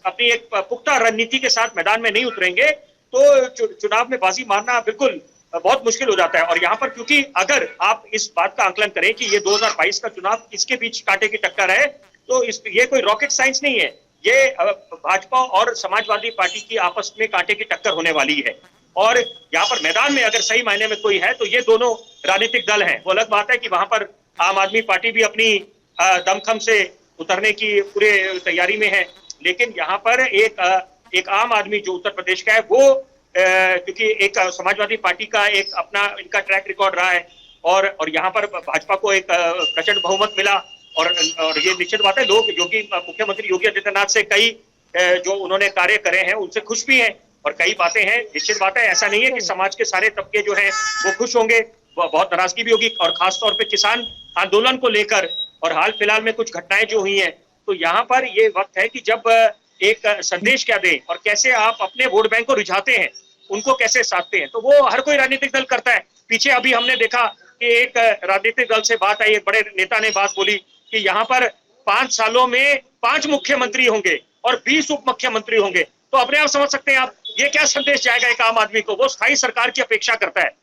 अपनी एक पुख्ता रणनीति के साथ मैदान में नहीं उतरेंगे तो चुनाव में बाजी मारना बिल्कुल बहुत मुश्किल हो जाता है। और यहाँ पर क्योंकि अगर आप इस बात का आकलन करें कि ये 2022 का चुनाव इसके बीच कांटे की टक्कर है, तो ये कोई रॉकेट साइंस नहीं है। ये भाजपा और समाजवादी पार्टी की आपस में कांटे की टक्कर होने वाली है। और यहाँ पर मैदान में अगर सही मायने में कोई है तो ये दोनों राजनीतिक दल हैं। वो अलग बात है कि वहां पर आम आदमी पार्टी भी अपनी दमखम से उतरने की पूरे तैयारी में है, लेकिन यहाँ पर एक आम आदमी जो उत्तर प्रदेश का है वो क्योंकि एक समाजवादी पार्टी का एक अपना इनका ट्रैक रिकॉर्ड रहा है और यहाँ पर भाजपा को एक प्रचंड बहुमत मिला और ये निश्चित बात है लोग मुख्यमंत्री योगी आदित्यनाथ से कई जो उन्होंने कार्य करे हैं उनसे खुश भी हैं और कई बातें हैं। निश्चित बात है, ऐसा नहीं है कि समाज के सारे तबके जो हैं वो खुश होंगे, बहुत नाराजगी भी होगी और खासतौर पे किसान आंदोलन को लेकर और हाल फिलहाल में कुछ घटनाएं जो हुई हैं, तो यहाँ पर ये वक्त है कि जब एक संदेश क्या दें और कैसे आप अपने वोट बैंक को रिझाते हैं, उनको कैसे साधते हैं, तो वो हर कोई राजनीतिक दल करता है। पीछे अभी हमने देखा कि एक राजनीतिक दल से बात आई, एक बड़े नेता ने बात बोली कि यहाँ पर 5 सालों में 5 मुख्यमंत्री होंगे और 20 उप मुख्यमंत्री होंगे। तो अपने आप समझ सकते हैं आप ये क्या संदेश जाएगा एक आम आदमी को। वो स्थायी सरकार की अपेक्षा करता है।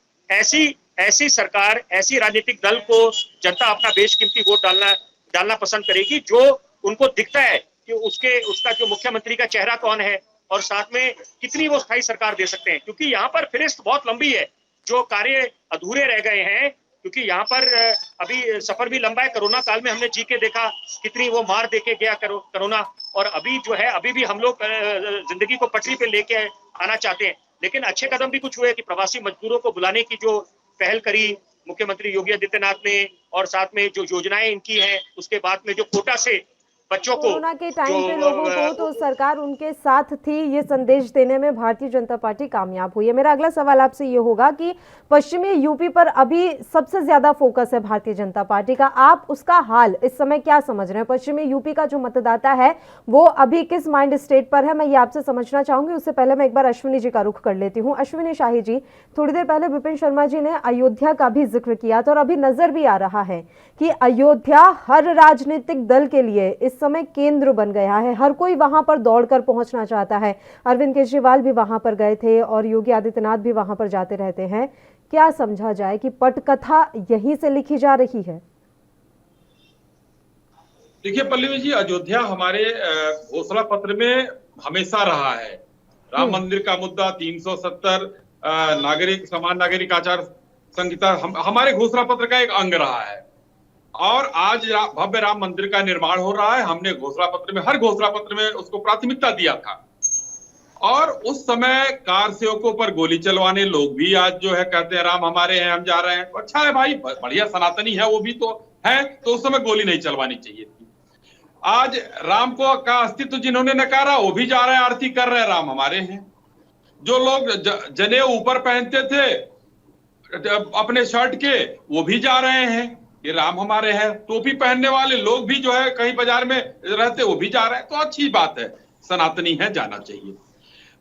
ऐसी सरकार, ऐसी राजनीतिक दल को जनता अपना बेशकीमती वोट डालना पसंद करेगी जो उनको दिखता है कि उसका जो मुख्यमंत्री का चेहरा कौन है और साथ में कितनी वो स्थायी सरकार दे सकते हैं। क्योंकि यहाँ पर फिरिस्त बहुत लंबी है, जो कार्य अधूरे रह गए हैं, क्योंकि यहाँ पर अभी सफर भी लंबा है। कोरोना काल में हमने जी के देखा कितनी वो मार देके गया कोरोना, और अभी जो है अभी भी हम लोग जिंदगी को पटरी पे लेके आना चाहते हैं। लेकिन अच्छे कदम भी कुछ हुए कि प्रवासी मजदूरों को बुलाने की जो पहल करी मुख्यमंत्री योगी आदित्यनाथ ने और साथ में जो योजनाएं इनकी हैं, उसके बाद में जो कोटा से बच्चों को कोरोना के टाइम पे लोगों को तो सरकार उनके साथ थी, ये संदेश देने में भारतीय जनता पार्टी कामयाब हुई है। मेरा अगला सवाल आपसे ये होगा कि पश्चिमी यूपी पर अभी सबसे ज्यादा फोकस है भारतीय जनता पार्टी का, आप उसका हाल इस समय क्या समझ रहे हैं? पश्चिमी यूपी का जो मतदाता है वो अभी किस माइंड स्टेट पर है, मैं ये आपसे समझना चाहूंगी। उससे पहले मैं एक बार अश्विनी जी का रुख कर लेती हूँ। अश्विनी शाही जी, थोड़ी देर पहले विपिन शर्मा जी ने अयोध्या का भी जिक्र किया था और अभी नजर भी आ रहा है कि अयोध्या हर राजनीतिक दल के लिए इस समय केंद्र बन गया है। हर कोई वहां पर दौड़कर पहुंचना चाहता है। अरविंद केजरीवाल भी वहां पर गए थे और योगी आदित्यनाथ भी वहां पर जाते रहते हैं। क्या समझा जाए कि पटकथा यहीं से लिखी जा रही है? देखिए पल्लवी जी, अयोध्या हमारे घोषणा पत्र में हमेशा रहा है। राम मंदिर का मुद्दा, 370 समान नागरिक आचार संहिता हमारे घोषणा पत्र का एक अंग रहा है। और आज भव्य राम मंदिर का निर्माण हो रहा है। हमने घोषणा पत्र में, हर घोषणा पत्र में उसको प्राथमिकता दिया था। और उस समय कार सेवकों पर गोली चलवाने लोग भी आज जो है कहते हैं राम हमारे हैं, हम जा रहे हैं। अच्छा है भाई, बढ़िया सनातनी है वो भी तो है, तो उस समय गोली नहीं चलवानी चाहिए थी। आज राम को का अस्तित्व जिन्होंने नकारा वो भी जा रहे हैं, आरती कर रहे हैं, राम हमारे हैं। जो लोग जनेऊ ऊपर पहनते थे अपने शर्ट के, वो भी जा रहे हैं, ये राम हमारे हैं। टोपी पहनने वाले लोग भी जो है कहीं बाजार में रहते वो भी जा रहे हैं, तो अच्छी बात है, सनातनी है, जाना चाहिए।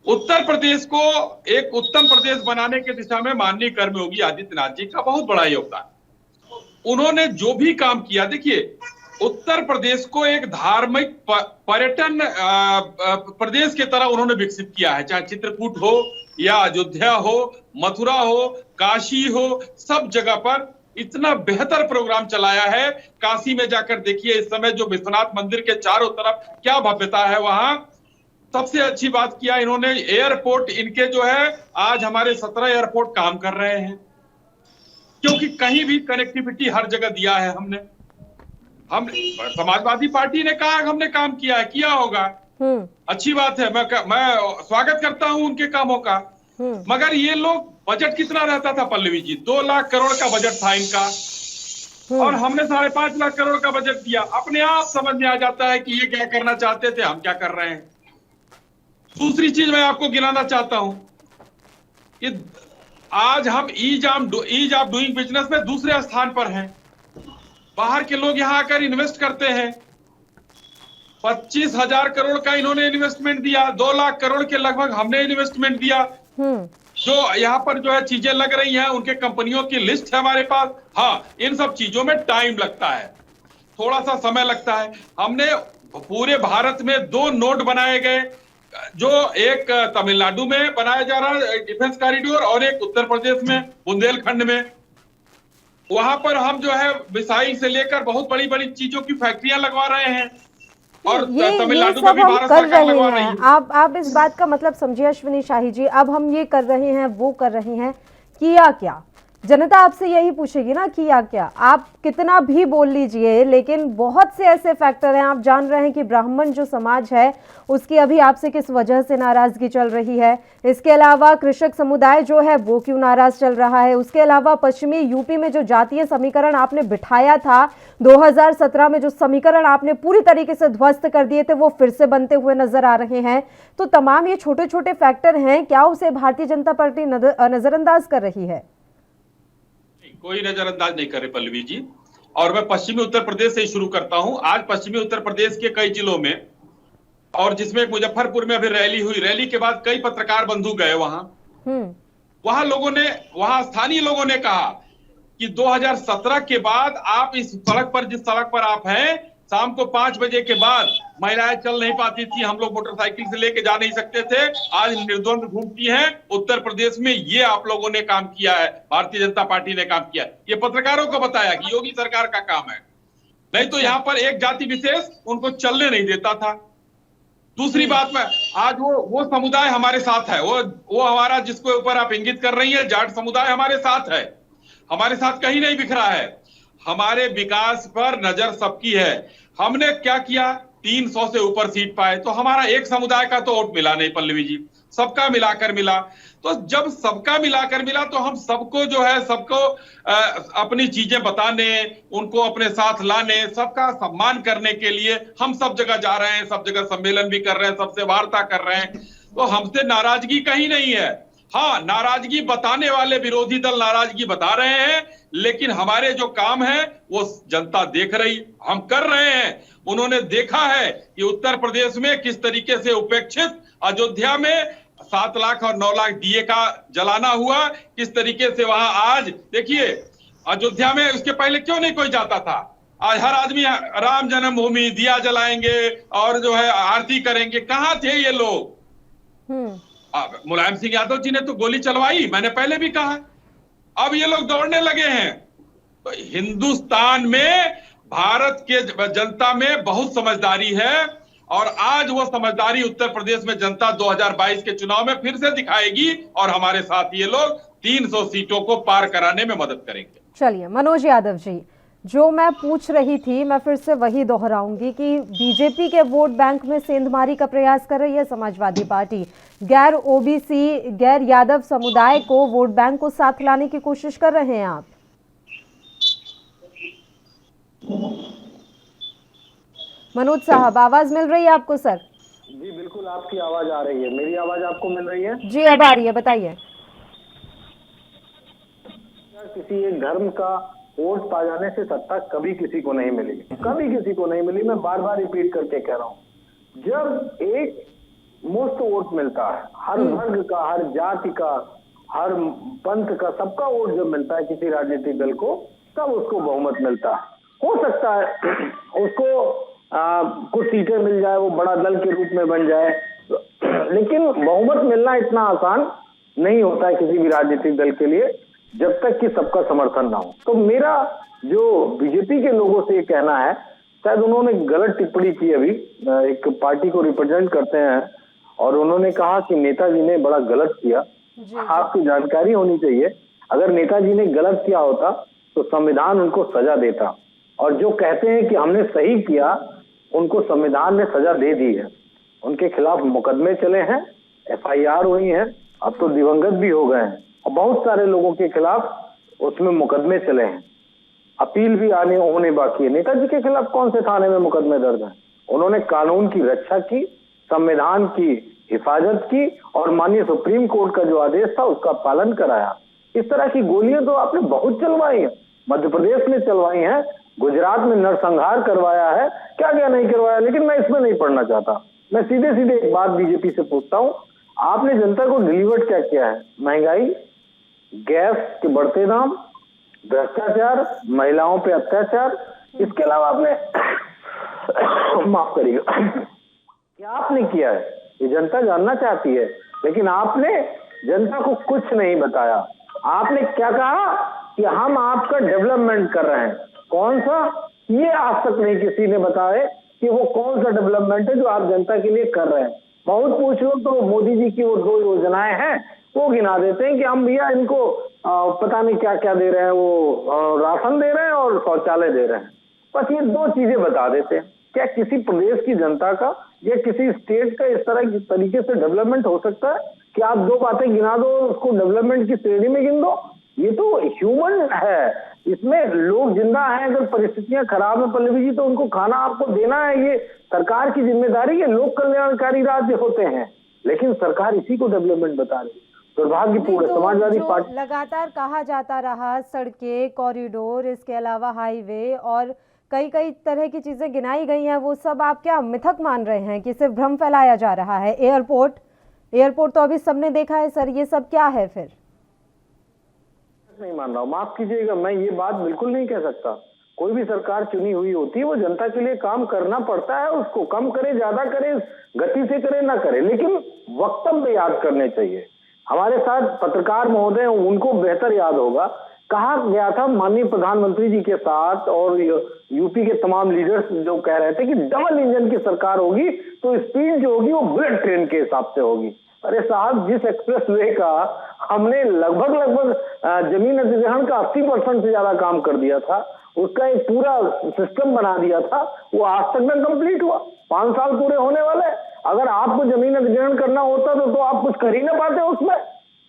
उत्तर प्रदेश को एक उत्तम प्रदेश बनाने की दिशा में माननीय कर्मयोगी आदित्यनाथ जी का बहुत बड़ा योगदान। उन्होंने जो भी काम किया, देखिए उत्तर प्रदेश को एक धार्मिक पर्यटन प्रदेश की तरह उन्होंने विकसित किया है। चाहे चित्रकूट हो या अयोध्या हो, मथुरा हो, काशी हो, सब जगह पर इतना बेहतर प्रोग्राम चलाया है। काशी में जाकर देखिए इस समय जो विश्वनाथ मंदिर के चारों तरफ क्या भव्यता है वहां। सबसे अच्छी बात किया इन्होंने, एयरपोर्ट इनके जो है आज हमारे 17 एयरपोर्ट काम कर रहे हैं, क्योंकि कहीं भी कनेक्टिविटी हर जगह दिया है हमने। हम समाजवादी पार्टी ने कहा हमने काम किया है, किया होगा, अच्छी बात है, मैं स्वागत करता हूं उनके कामों का। मगर ये लोग, बजट कितना रहता था पल्लवी जी? 2 लाख करोड़ का बजट था इनका और हमने 5.5 लाख करोड़ का बजट दिया। अपने आप समझ में आ जाता है कि ये क्या करना चाहते थे, हम क्या कर रहे हैं। दूसरी चीज मैं आपको गिनाना चाहता हूं कि आज हम ईज ऑफ डूइंग बिजनेस में दूसरे स्थान पर हैं। बाहर के लोग यहां आकर इन्वेस्ट करते हैं। 25,000 करोड़ का इन्होंने इन्वेस्टमेंट दिया, 2 लाख करोड़ के लगभग हमने इन्वेस्टमेंट दिया। जो यहाँ पर जो है चीजें लग रही हैं, उनके कंपनियों की लिस्ट है हमारे पास। हाँ, इन सब चीजों में टाइम लगता है, थोड़ा सा समय लगता है। हमने पूरे भारत में 2 नोड बनाए गए, जो एक तमिलनाडु में बनाया जा रहा है डिफेंस कॉरिडोर और एक उत्तर प्रदेश में बुंदेलखंड में। वहां पर हम जो है मिसाइल से लेकर बहुत बड़ी बड़ी चीजों की फैक्ट्रियां लगवा रहे हैं। और ये तमिलनाडु में सब भी हम भारत कर सरकार रहे लगवा रही हैं। है। आप इस बात का मतलब समझिए अश्विनी शाही जी, अब हम ये कर रहे हैं वो कर रहे हैं, किया क्या? जनता आपसे यही पूछेगी ना, किया क्या? आप कितना भी बोल लीजिए, लेकिन बहुत से ऐसे फैक्टर हैं। आप जान रहे हैं कि ब्राह्मण जो समाज है उसकी अभी आपसे किस वजह से नाराजगी चल रही है। इसके अलावा कृषक समुदाय जो है वो क्यों नाराज चल रहा है। उसके अलावा पश्चिमी यूपी में जो जातीय समीकरण आपने बिठाया था 2017 में, जो समीकरण आपने पूरी तरीके से ध्वस्त कर दिए थे, वो फिर से बनते हुए नजर आ रहे हैं। तो तमाम ये छोटे छोटे फैक्टर हैं, क्या उसे भारतीय जनता पार्टी नजरअंदाज कर रही है? कोई नजरअंदाज नहीं करे पल्लवी जी। और मैं पश्चिमी उत्तर प्रदेश से ही शुरू करता हूं। आज पश्चिमी उत्तर प्रदेश के कई जिलों में, और जिसमें मुजफ्फरपुर में अभी रैली हुई, रैली के बाद कई पत्रकार बंधु गए वहां। वहां स्थानीय लोगों ने कहा कि 2017 के बाद आप इस सड़क पर, जिस सड़क पर आप हैं, शाम को 5 बजे के बाद महिलाएं चल नहीं पाती थी, हम लोग मोटरसाइकिल से लेके जा नहीं सकते थे, आज निर्द्वंद घूमती हैं। उत्तर प्रदेश में ये आप लोगों ने काम किया है, भारतीय जनता पार्टी ने काम किया है। ये पत्रकारों को बताया कि योगी सरकार का काम है। नहीं तो यहाँ पर एक जाति विशेष उनको चलने नहीं देता था। दूसरी बात में, आज वो समुदाय हमारे साथ है, वो हमारा, जिसके ऊपर आप इंगित कर रही है, जाट समुदाय हमारे साथ है, हमारे साथ कहीं नहीं बिखरा है। हमारे विकास पर नजर सबकी है। हमने क्या किया, 300 से ऊपर सीट पाए, तो हमारा एक समुदाय का तो वोट मिला नहीं पल्लवी जी, सबका मिलाकर मिला। तो जब सबका मिलाकर मिला तो हम सबको जो है, सबको अपनी चीजें बताने, उनको अपने साथ लाने, सबका सम्मान करने के लिए हम सब जगह जा रहे हैं, सब जगह सम्मेलन भी कर रहे हैं, सबसे वार्ता कर रहे हैं। तो हमसे नाराजगी कहीं नहीं है। हाँ, नाराजगी बताने वाले विरोधी दल नाराजगी बता रहे हैं, लेकिन हमारे जो काम है वो जनता देख रही, हम कर रहे हैं। उन्होंने देखा है कि उत्तर प्रदेश में किस तरीके से उपेक्षित, अयोध्या में 7 लाख और 9 लाख दिए का जलाना हुआ, किस तरीके से वहां आज देखिए, अयोध्या में उसके पहले क्यों नहीं कोई जाता था। आज हर आदमी राम जन्मभूमि दिया जलाएंगे और जो है आरती करेंगे। कहां थे ये लोग? मुलायम सिंह यादव जी ने तो गोली चलवाई, मैंने पहले भी कहा। अब ये लोग दौड़ने लगे हैं। तो हिंदुस्तान में, भारत के जनता में बहुत समझदारी है, और आज वो समझदारी उत्तर प्रदेश में जनता 2022 के चुनाव में फिर से दिखाएगी, और हमारे साथ ये लोग 300 सीटों को पार कराने में मदद करेंगे। चलिए मनोज यादव जी, जो मैं पूछ रही थी मैं फिर से वही दोहराऊंगी कि बीजेपी के वोट बैंक में सेंधमारी का प्रयास कर रही है समाजवादी पार्टी। गैर ओबीसी, गैर यादव समुदाय को वोट बैंक को साथ लाने की कोशिश कर रहे हैं आप। मनोज साहब, आवाज मिल रही है आपको? सर जी बिल्कुल, आपकी आवाज आ रही है। मेरी आवाज आपको मिल रही है? जी अब आ रही है, बताइए। किसी एक धर्म का वोट पा जाने से सत्ता कभी किसी को नहीं मिली, कभी किसी को नहीं मिली। मैं बार बार रिपीट करके कह रहा हूँ, जब एक मुफ्त वोट मिलता है, हर वर्ग का, हर जाति का, हर पंथ का, सबका वोट जब मिलता है किसी राजनीतिक दल को, तब उसको बहुमत मिलता है। हो सकता है उसको कुछ सीटें मिल जाए, वो बड़ा दल के रूप में बन जाए, लेकिन बहुमत मिलना इतना आसान नहीं होता है किसी भी राजनीतिक दल के लिए, जब तक कि सबका समर्थन ना हो। तो मेरा जो बीजेपी के लोगों से ये कहना है, शायद उन्होंने गलत टिप्पणी की, अभी एक पार्टी को रिप्रेजेंट करते हैं और उन्होंने कहा कि नेताजी ने बड़ा गलत किया। आपकी जानकारी होनी चाहिए, अगर नेताजी ने गलत किया होता तो संविधान उनको सजा देता, और जो कहते हैं कि हमने सही किया, उनको संविधान ने सजा दे दी है। उनके खिलाफ मुकदमे चले हैं, FIR हुई हैं, अब तो दिवंगत भी हो गए हैं, और बहुत सारे लोगों के खिलाफ उसमें मुकदमे चले हैं, अपील भी होने बाकी है। नेताजी के खिलाफ कौन से थाने में मुकदमे दर्ज हैं? उन्होंने कानून की रक्षा की, संविधान की हिफाजत की, और माननीय सुप्रीम कोर्ट का जो आदेश था उसका पालन कराया। इस तरह की गोलियां तो आपने बहुत चलवाई हैं, मध्य प्रदेश में चलवाई हैं, गुजरात में नरसंहार करवाया है, क्या क्या नहीं करवाया, लेकिन मैं इसमें नहीं पढ़ना चाहता। मैं सीधे सीधे एक बात बीजेपी से पूछता हूँ, आपने जनता को डिलीवर क्या किया है? महंगाई, गैस के बढ़ते दाम, भ्रष्टाचार, महिलाओं पे अत्याचार, इसके अलावा आपने माफ करिएगा, क्या आपने किया है? ये जनता जानना चाहती है, लेकिन आपने जनता को कुछ नहीं बताया। आपने क्या कहा कि हम आपका डेवलपमेंट कर रहे हैं, कौन सा? ये आज तक नहीं किसी ने बताए कि वो कौन सा डेवलपमेंट है जो आप जनता के लिए कर रहे हैं। बहुत पूछ लो तो मोदी जी की वो 2 योजनाएं हैं वो गिना देते हैं कि हम भैया इनको पता नहीं क्या क्या दे रहे हैं, वो राशन दे रहे हैं और शौचालय दे रहे हैं। बस ये 2 चीजें बता देते हैं। क्या किसी प्रदेश की जनता का या किसी स्टेट का इस तरह की तरीके से डेवलपमेंट हो सकता है कि आप 2 बातें गिना दो उसको डेवलपमेंट की श्रेणी में गिन दो? ये तो ह्यूमन है, इसमें लोग जिंदा हैं। अगर परिस्थितियां खराब है पल्लवी जी तो उनको खाना आपको देना है, ये सरकार की जिम्मेदारी है। लोक कल्याणकारी राज्य होते हैं, लेकिन सरकार इसी को डेवलपमेंट बता रही है। दुर्भाग्यपूर्ण तो समाजवादी जो पार्टी लगातार कहा जाता रहा सड़कें, कॉरिडोर, इसके अलावा हाईवे और कई कई तरह की चीजें गिनाई गई हैं, वो सब आप क्या मिथक मान रहे हैं कि सिर्फ भ्रम फैलाया जा रहा है? एयरपोर्ट तो अभी सबने देखा है सर, ये सब क्या है फिर? नहीं मान रहा हूँ, माफ कीजिएगा, मैं ये बात बिल्कुल नहीं कह सकता। कोई भी सरकार चुनी हुई होती है, वो जनता के लिए काम करना पड़ता है, उसको कम करे ज्यादा करे, गति से करे ना करे, लेकिन वक्तव्य याद करने चाहिए। हमारे साथ पत्रकार महोदय, उनको बेहतर याद होगा, कहा गया था माननीय प्रधानमंत्री जी के साथ और यूपी के तमाम लीडर्स जो कह रहे थे कि डबल इंजन की सरकार होगी तो स्पीड जो होगी वो बुलेट ट्रेन के हिसाब से होगी। अरे साहब, जिस एक्सप्रेस वे का हमने लगभग जमीन अधिग्रहण का 80% से ज्यादा काम कर दिया था, उसका एक पूरा सिस्टम बना दिया था, वो आज तक में कंप्लीट हुआ। 5 साल पूरे होने वाले। अगर आपको जमीन अधिग्रहण करना होता तो आप कुछ कर ही ना पाते उसमें।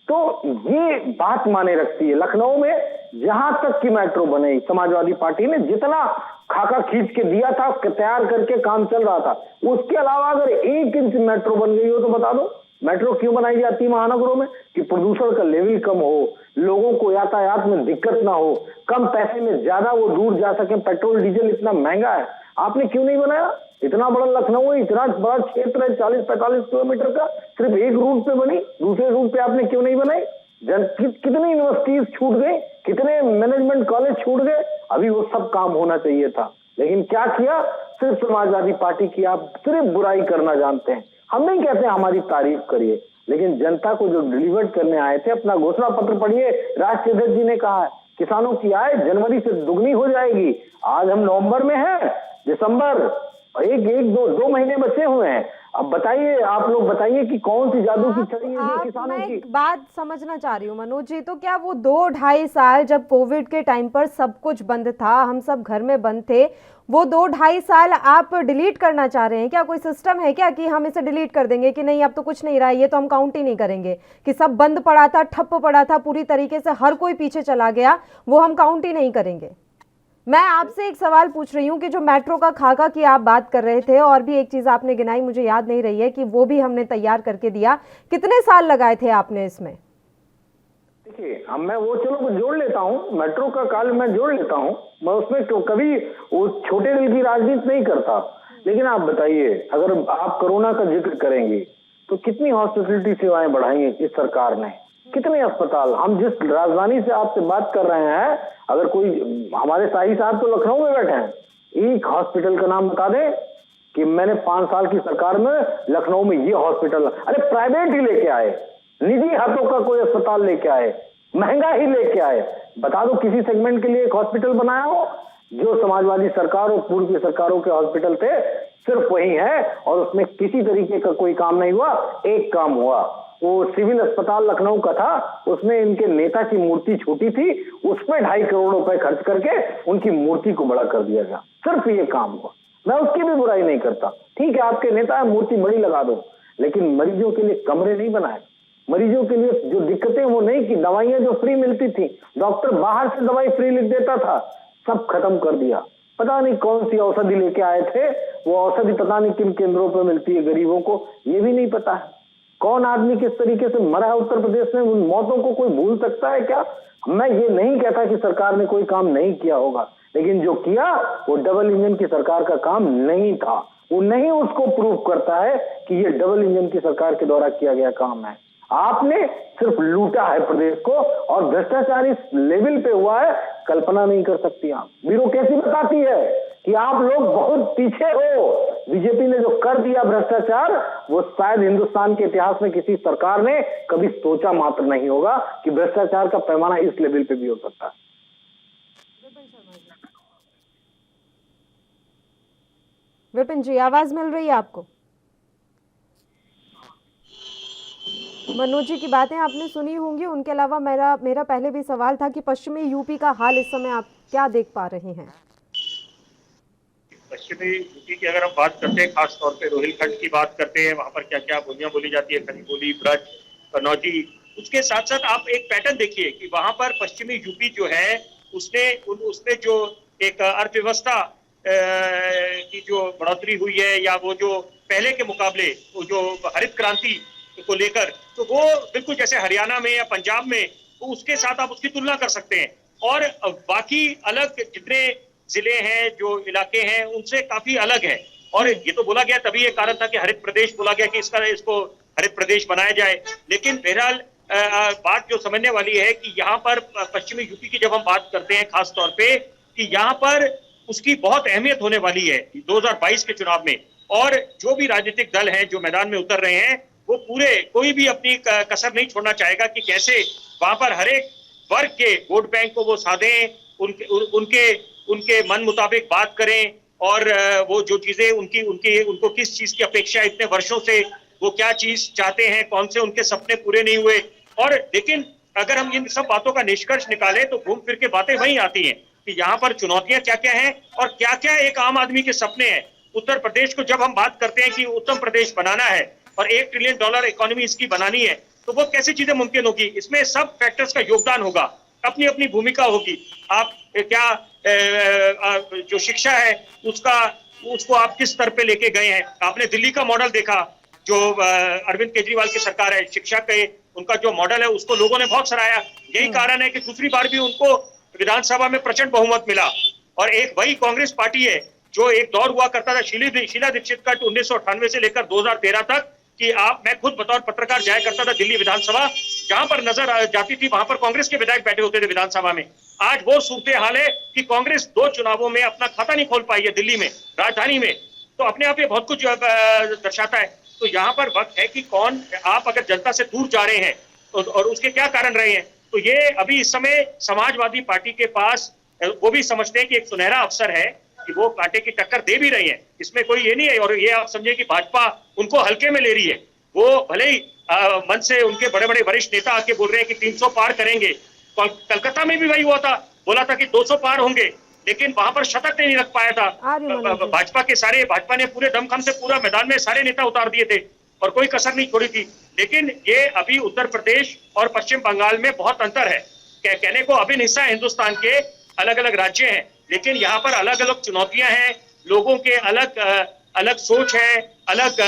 तो ये बात माने रखती है। लखनऊ में जहां तक की मेट्रो बने, समाजवादी पार्टी ने जितना खाका खींच के दिया था, तैयार करके काम चल रहा था, उसके अलावा अगर 1 इंच मेट्रो बन गई हो तो बता दो। मेट्रो क्यों बनाई जाती है महानगरों में? कि प्रदूषण का लेवल कम हो, लोगों को यातायात में दिक्कत ना हो, कम पैसे में ज्यादा वो दूर जा सके। पेट्रोल डीजल इतना महंगा है, आपने क्यों नहीं बनाया? इतना बड़ा लखनऊ है, इतना बड़ा क्षेत्र है 40-45 किलोमीटर का, सिर्फ एक रूट पे बनी, दूसरे रूट पे आपने क्यों नहीं बनाई? कितनी यूनिवर्सिटीज छूट गई, कितने मैनेजमेंट कॉलेज छूट गए। अभी वो सब काम होना चाहिए था, लेकिन क्या किया? सिर्फ समाजवादी पार्टी की आप सिर्फ बुराई करना जानते हैं। हम नहीं कहते हमारी तारीफ करिए, लेकिन जनता को जो डिलीवर करने आए थे, अपना घोषणा पत्र पढ़िए। राष्ट्रीय अध्यक्ष जी ने कहा है किसानों की आय जनवरी से दुगनी हो जाएगी। आज हम नवंबर में हैं, दिसंबर, दो महीने बचे हुए हैं। अब बताइए, आप लोग बताइए कि कौन सी जादू की छड़ी है जो किसानों मैं की। एक बात समझना चाह रही हूँ मनोज जी, तो क्या वो 2-2.5 साल जब कोविड के टाइम पर सब कुछ बंद था, हम सब घर में बंद थे, वो 2-2.5 साल आप डिलीट करना चाह रहे हैं? क्या कोई सिस्टम है क्या कि हम इसे डिलीट कर देंगे कि नहीं अब तो कुछ नहीं रहा, ये तो हम काउंट ही नहीं करेंगे, कि सब बंद पड़ा था, ठप्प पड़ा था, पूरी तरीके से हर कोई पीछे चला गया, वो हम काउंट ही नहीं करेंगे? मैं आपसे एक सवाल पूछ रही हूँ कि जो मेट्रो का खाका की आप बात कर रहे थे, और भी एक चीज आपने गिनाई, मुझे याद नहीं रही है, कि वो भी हमने तैयार करके दिया, कितने साल लगाए थे आपने इसमें? देखिए, अब मैं वो चलो जोड़ लेता हूँ, मेट्रो का काल मैं जोड़ लेता हूँ, मैं उसमें तो कभी वो छोटे दिल की राजनीति नहीं करता। लेकिन आप बताइए, अगर आप कोरोना का जिक्र करेंगे तो कितनी हॉस्पिटलिटी सेवाएं बढ़ाई है इस सरकार ने, कितने अस्पताल। हम जिस राजधानी से आपसे बात कर रहे हैं, अगर कोई हमारे शाही साहब तो लखनऊ में बैठे हैं, एक हॉस्पिटल का नाम बता दें कि मैंने 5 साल की सरकार में लखनऊ में ये हॉस्पिटल, अरे प्राइवेट ही लेके आए, निजी हाथों का कोई अस्पताल लेके आए, महंगा ही लेके आए। बता दो किसी सेगमेंट के लिए एक हॉस्पिटल बनाया हो? जो समाजवादी सरकार और पूर्व की सरकारों के हॉस्पिटल थे सिर्फ वही है, और उसमें किसी तरीके का कोई काम नहीं हुआ। एक काम हुआ, वो सिविल अस्पताल लखनऊ का था, उसमें इनके नेता की मूर्ति छोटी थी, उसमें 2.5 करोड़ रुपए खर्च करके उनकी मूर्ति को बड़ा कर दिया गया। सिर्फ ये काम हुआ। मैं उसकी भी बुराई नहीं करता, ठीक है, आपके नेता है, मूर्ति बड़ी लगा दो, लेकिन मरीजों के लिए कमरे नहीं बनाए, मरीजों के लिए जो दिक्कतें वो नहीं की, दवाइयां जो फ्री मिलती थी, डॉक्टर बाहर से दवाई फ्री लिख देता था, सब खत्म कर दिया। पता नहीं कौन सी औषधि लेके आए थे, वो औषधि पता नहीं किन केंद्रों पर मिलती है गरीबों को, ये भी नहीं पता है। कौन आदमी किस तरीके से मरा है उत्तर प्रदेश में, उन मौतों को कोई भूल सकता है क्या? मैं ये नहीं कहता कि सरकार ने कोई काम नहीं किया होगा, लेकिन जो किया वो डबल इंजन की सरकार का काम नहीं था। वो नहीं उसको प्रूव करता है कि ये डबल इंजन की सरकार के द्वारा किया गया काम है। आपने सिर्फ लूटा है प्रदेश को, और भ्रष्टाचार इस लेवल पे हुआ है, कल्पना नहीं कर सकती आप। ब्यूरोक्रेसी बताती है कि आप लोग बहुत पीछे हो। बीजेपी ने जो कर दिया भ्रष्टाचार, वो शायद हिंदुस्तान के इतिहास में किसी सरकार ने कभी सोचा मात्र नहीं होगा कि भ्रष्टाचार का पैमाना इस लेवल पे भी हो सकता है। विपिन जी, आवाज मिल रही है आपको? मनोज जी की बातें आपने सुनी होंगी। उनके अलावा मेरा पहले भी सवाल था कि पश्चिमी यूपी का हाल इस समय आप क्या देख पा रहे हैं? पश्चिमी यूपी की अगर हम बात करते हैं, खास तौर पे रोहिलखंड की बात करते हैं, वहां पर क्या क्या बोलियां बोली जाती है, खड़ी बोली, ब्रज, कन्नौजी। उसके साथ साथ आप एक पैटर्न देखिए कि वहां पर पश्चिमी यूपी जो है उसने जो एक अर्थव्यवस्था की जो बढ़ोतरी हुई है, या वो जो पहले के मुकाबले वो जो हरित क्रांति को लेकर, तो वो बिल्कुल जैसे हरियाणा में या पंजाब में, तो उसके साथ आप उसकी तुलना कर सकते हैं। और बाकी अलग जितने जिले हैं, जो इलाके हैं, उनसे काफी अलग है। और ये तो बोला गया, तभी ये कारण था कि हरित प्रदेश बोला गया कि इसको हरित प्रदेश बनाया जाए। लेकिन बहरहाल बात जो समझने वाली है कि यहाँ पर पश्चिमी यूपी की जब हम बात करते हैं, खास तौर पे कि यहाँ पर उसकी बहुत अहमियत होने वाली है 2022 के चुनाव में। और जो भी राजनीतिक दल हैं जो मैदान में उतर रहे हैं, वो पूरे, कोई भी अपनी कसर नहीं छोड़ना चाहेगा कि कैसे वहां पर हर एक वर्ग के वोट बैंक को वो साधें, उनके मन मुताबिक बात करें, और वो जो चीजें उनको किस चीज की अपेक्षा इतने वर्षों से, वो क्या चीज चाहते हैं, कौन से उनके सपने पूरे नहीं हुए। और लेकिन अगर हम इन सब बातों का निष्कर्ष निकालें तो घूम फिर के बातें वही आती हैं कि यहाँ पर चुनौतियां क्या क्या हैं और क्या क्या एक आम आदमी के सपने हैं। उत्तर प्रदेश को जब हम बात करते हैं कि उत्तम प्रदेश बनाना है और $1 ट्रिलियन इकोनॉमी इसकी बनानी है, तो वो कैसी चीजें मुमकिन होगी? इसमें सब फैक्टर्स का योगदान होगा, अपनी अपनी भूमिका होगी। आप क्या जो शिक्षा है उसको आप किस स्तर पे लेके गए हैं? आपने दिल्ली का मॉडल देखा, जो अरविंद केजरीवाल की सरकार है, शिक्षा के उनका जो मॉडल है उसको लोगों ने बहुत सराहा। यही कारण है कि दूसरी बार भी उनको विधानसभा में प्रचंड बहुमत मिला। और एक वही कांग्रेस पार्टी है जो एक दौर हुआ करता था शीला दीक्षित का 1998 से लेकर 2013 तक, कि मैं खुद बतौर पत्रकार जाया करता था दिल्ली विधानसभा, जहां पर नजर जाती थी वहां पर कांग्रेस के विधायक बैठे होते थे विधानसभा में। आज वो सूरत हाल है कि कांग्रेस 2 चुनावों में अपना खाता नहीं खोल पाई है दिल्ली में, राजधानी में। तो अपने आप ये बहुत कुछ दर्शाता है। तो यहाँ पर वक्त है कि आप अगर जनता से दूर जा रहे हैं और उसके क्या कारण रहे हैं, तो ये अभी इस समय समाजवादी पार्टी के पास, वो भी समझते हैं कि एक सुनहरा अवसर है कि वो कांटे की टक्कर दे भी रही है, इसमें कोई ये नहीं है। और ये आप समझे कि भाजपा उनको हल्के में ले रही है। वो भले ही मन से उनके बड़े बड़े वरिष्ठ नेता आके बोल रहे हैं कि 300 पार करेंगे। कलकत्ता में भी वही हुआ था, बोला था कि 200 पार होंगे, लेकिन वहां पर शतक नहीं रख पाया था। भाजपा ने पूरे दमखम से पूरा मैदान में सारे नेता उतार दिए थे और कोई कसर नहीं छोड़ी थी। लेकिन ये अभी उत्तर प्रदेश और पश्चिम बंगाल में बहुत अंतर है। कहने को अभिन्न हिस्सा है हिंदुस्तान के, अलग अलग राज्य हैं, लेकिन यहाँ पर अलग अलग चुनौतियां हैं, लोगों के अलग सोच है, अलग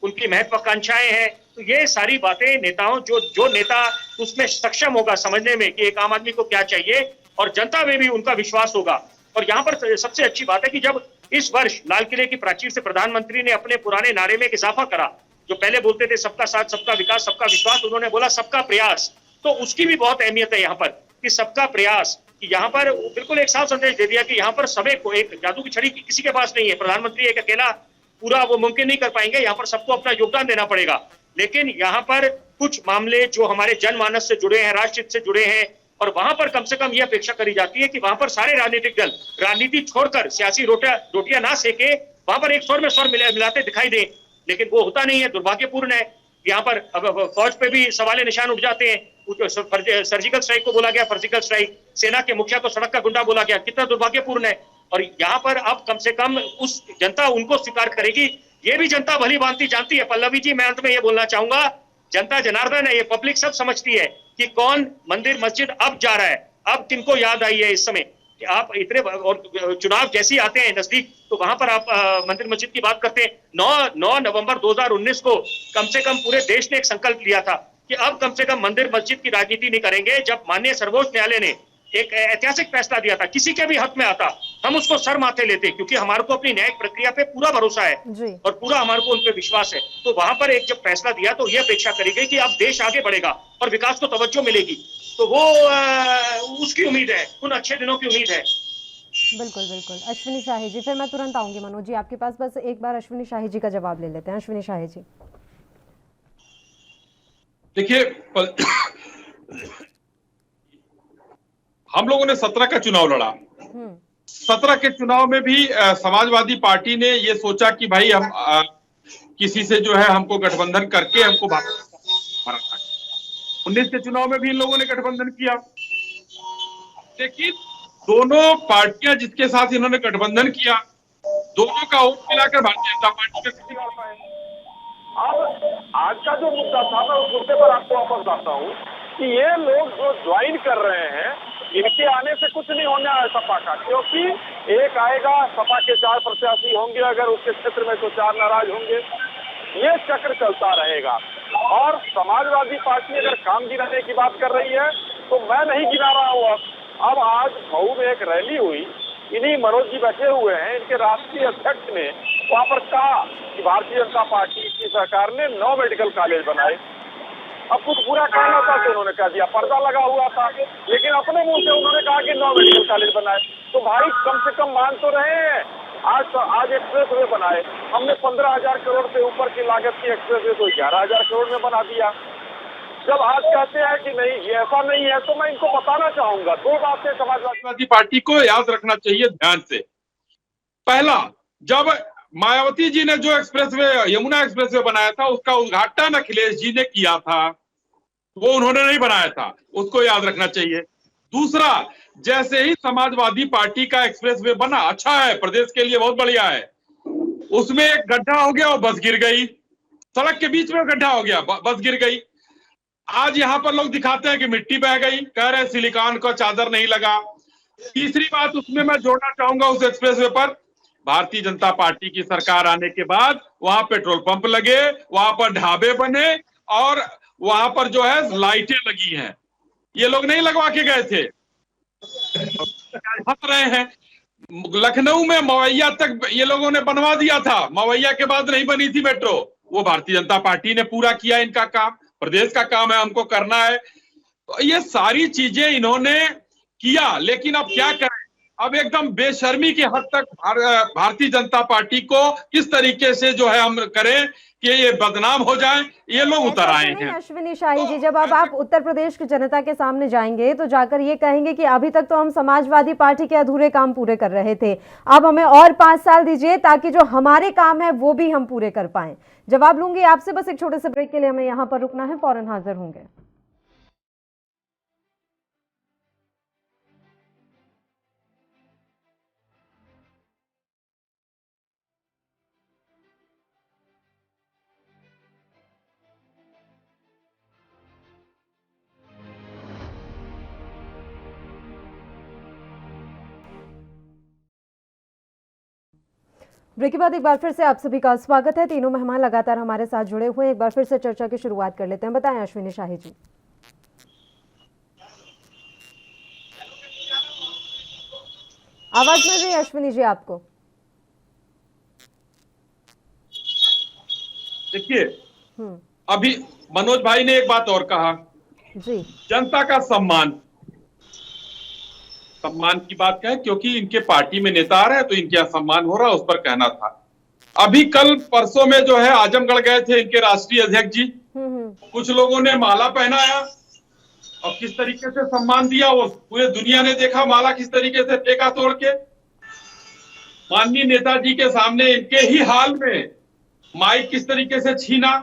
उनकी महत्वाकांक्षाएं हैं। तो ये सारी बातें नेताओं, जो नेता उसमें सक्षम होगा समझने में कि एक आम आदमी को क्या चाहिए, और जनता में भी उनका विश्वास होगा। और यहाँ पर सबसे अच्छी बात है कि जब इस वर्ष लाल किले की प्राचीर से प्रधानमंत्री ने अपने पुराने नारे में एक इजाफा करा, जो पहले बोलते थे सबका साथ, सबका विकास, सबका विश्वास, उन्होंने बोला सबका प्रयास। तो उसकी भी बहुत अहमियत है यहाँ पर कि सबका प्रयास, कि यहाँ पर बिल्कुल एक साफ संदेश दे दिया कि यहाँ पर सबे को, एक जादू की छड़ी किसी के पास नहीं है। प्रधानमंत्री एक अकेला पूरा वो मुमकिन नहीं कर पाएंगे, यहाँ पर सबको अपना योगदान देना पड़ेगा। लेकिन यहाँ पर कुछ मामले जो हमारे जनमानस से जुड़े हैं, राष्ट्रहित से जुड़े हैं, और वहां पर कम से कम ये अपेक्षा करी जाती है कि वहां पर सारे राजनीतिक दल राजनीति छोड़कर सियासी रोटियां ना सेके, वहां पर एक स्वर में स्वर मिलाते दिखाई दे। लेकिन वो होता नहीं है, दुर्भाग्यपूर्ण है। यहाँ पर अब फौज पे भी सवाल निशान उठ जाते हैं। सर्जिकल स्ट्राइक को बोला गया सर्जिकल स्ट्राइक, सेना के मुखिया को सड़क का गुंडा बोला गया, कितना दुर्भाग्यपूर्ण है। और यहाँ पर अब कम से कम उस जनता उनको स्वीकार करेगी। ये भी जनता भली भांति जानती है। पल्लवी जी, मैं अंत में ये बोलना चाहूंगा, जनता जनार्दन है, ये पब्लिक सब समझती है कि कौन मंदिर मस्जिद अब जा रहा है, अब किनको याद आई है इस समय कि आप इतने, और चुनाव जैसे आते हैं नजदीक, तो वहां पर आप मंदिर मस्जिद की बात करते हैं। 9 नवंबर 2019 को कम से कम पूरे देश ने एक संकल्प लिया था कि अब कम से कम मंदिर मस्जिद की राजनीति नहीं करेंगे। जब माननीय सर्वोच्च न्यायालय ने एक ऐतिहासिक फैसला दिया था, किसी के भी हक में आता हम उसको सर माथे लेते, क्योंकि हमारे को अपनी न्यायिक प्रक्रिया पे पूरा भरोसा है और पूरा हमारे को उन पे विश्वास है। तो वहां पर एक जब फैसला दिया तो यह अपेक्षा करी गई कि अब देश आगे बढ़ेगा और विकास को तवज्जो मिलेगी। तो वो उसकी उम्मीद है, उन अच्छे दिनों की उम्मीद है। बिल्कुल बिल्कुल। अश्विनी शाही जी, फिर मैं तुरंत आऊंगी मनोज जी आपके पास। बस एक बार अश्विनी शाही जी का जवाब ले लेते हैं। अश्विनी शाही जी, देखिए, हम लोगों ने 17 का चुनाव लड़ा, 17 के चुनाव में भी समाजवादी पार्टी ने ये सोचा कि भाई हम किसी से जो है हमको गठबंधन करके हमको 19 के चुनाव में भी इन लोगों ने गठबंधन किया, लेकिन दोनों पार्टियां जिसके साथ इन्होंने गठबंधन किया, दोनों का वोट मिलाकर भारतीय जनता पार्टी में किसी और पाए। अब आज का जो मुद्दा था, मैं उस मुद्दे पर आपको वापस आता हूँ कि ये लोग जो ज्वाइन कर रहे हैं, इनके आने से कुछ नहीं होने है सपा का, क्योंकि एक आएगा, सपा के 4 प्रत्याशी होंगे, अगर उसके क्षेत्र में तो 4 नाराज होंगे, ये चक्र चलता रहेगा। और समाजवादी पार्टी अगर काम गिराने की बात कर रही है तो मैं नहीं गिरा रहा हूँ। अब आज मऊ में एक रैली हुई, इन्हीं मनोज जी बैठे हुए हैं, इनके राष्ट्रीय अध्यक्ष ने वहां पर कहा कि भारतीय जनता पार्टी की सरकार ने 9 मेडिकल कॉलेज बनाए। अब कुछ बुरा कहना था तो उन्होंने कह दिया पर्दा लगा हुआ था, लेकिन अपने मुंह से उन्होंने कहा कि 9 मेडिकल कॉलेज बनाए। तो भाई कम से कम मान तो रहे हैं। आज एक्सप्रेस वे बनाए, हमने 15,000 करोड़ से ऊपर की लागत की एक्सप्रेस वे को 11,000 करोड़ में बना दिया। जब आज कहते हैं कि नहीं ये ऐसा नहीं है, तो मैं इनको बताना चाहूंगा 2 बातें समाजवादी पार्टी को याद रखना चाहिए ध्यान से। पहला, जब मायावती जी ने जो एक्सप्रेसवे यमुना एक्सप्रेसवे बनाया था, उसका उद्घाटन अखिलेश जी ने किया था, वो उन्होंने नहीं बनाया था, उसको याद रखना चाहिए। दूसरा, जैसे ही समाजवादी पार्टी का एक्सप्रेसवे बना, अच्छा है, प्रदेश के लिए बहुत बढ़िया है, उसमें एक गड्ढा हो गया और बस गिर गई, सड़क के बीच में गड्ढा हो गया, बस गिर गई। आज यहां पर लोग दिखाते हैं कि मिट्टी बह गई, कह रहे हैं सिलिकॉन का चादर नहीं लगा। तीसरी बात उसमें मैं जोड़ना चाहूंगा, उस एक्सप्रेसवे पर भारतीय जनता पार्टी की सरकार आने के बाद वहां पेट्रोल पंप लगे, वहां पर ढाबे बने और वहां पर जो है लाइटें लगी हैं। ये लोग नहीं लगवा के गए थे, हंस रहे हैं। लखनऊ में मवैया तक ये लोगों ने बनवा दिया था, मवैया के बाद नहीं बनी थी मेट्रो, वो भारतीय जनता पार्टी ने पूरा किया। इनका काम, प्रदेश का काम है, हमको करना है। तो ये सारी चीजें इन्होंने किया, लेकिन अब क्या करें, अब एकदम बेशर्मी के हद तक भारतीय जनता पार्टी को किस तरीके से जो है हम करें कि ये बदनाम हो जाए, ये लोग उतर आए हैं। अश्विनी शाही जी, जब अब आप उत्तर प्रदेश की जनता के सामने जाएंगे तो जाकर ये कहेंगे कि अभी तक तो हम समाजवादी पार्टी के अधूरे काम पूरे कर रहे थे, अब हमें और 5 साल दीजिए ताकि जो हमारे काम है वो भी हम पूरे कर पाएं। जवाब लूंगी आपसे, बस एक छोटे से ब्रेक के लिए हमें यहाँ पर रुकना है, फौरन हाजिर होंगे। ब्रेक के बाद एक बार फिर से आप सभी का स्वागत है। तीनों मेहमान लगातार हमारे साथ जुड़े हुए हैं। एक बार फिर से चर्चा की शुरुआत कर लेते हैं। बताएं अश्विनी शाही जी। आवाज मिल रही है अश्विनी जी आपको? देखिए, अभी मनोज भाई ने एक बात और कहा जी, जनता का सम्मान की बात कहें, क्योंकि इनके पार्टी में नेता आ रहे हैं तो इनके यहाँ सम्मान हो रहा है, उस पर कहना था। अभी कल परसों में जो है आजमगढ़ गए थे इनके राष्ट्रीय अध्यक्ष जी, कुछ लोगों ने माला पहनाया और किस तरीके से सम्मान दिया वो पूरे दुनिया ने देखा। माला किस तरीके से फेंका तोड़ के, माननीय नेताजी के सामने इनके ही हाल में माइक किस तरीके से छीना।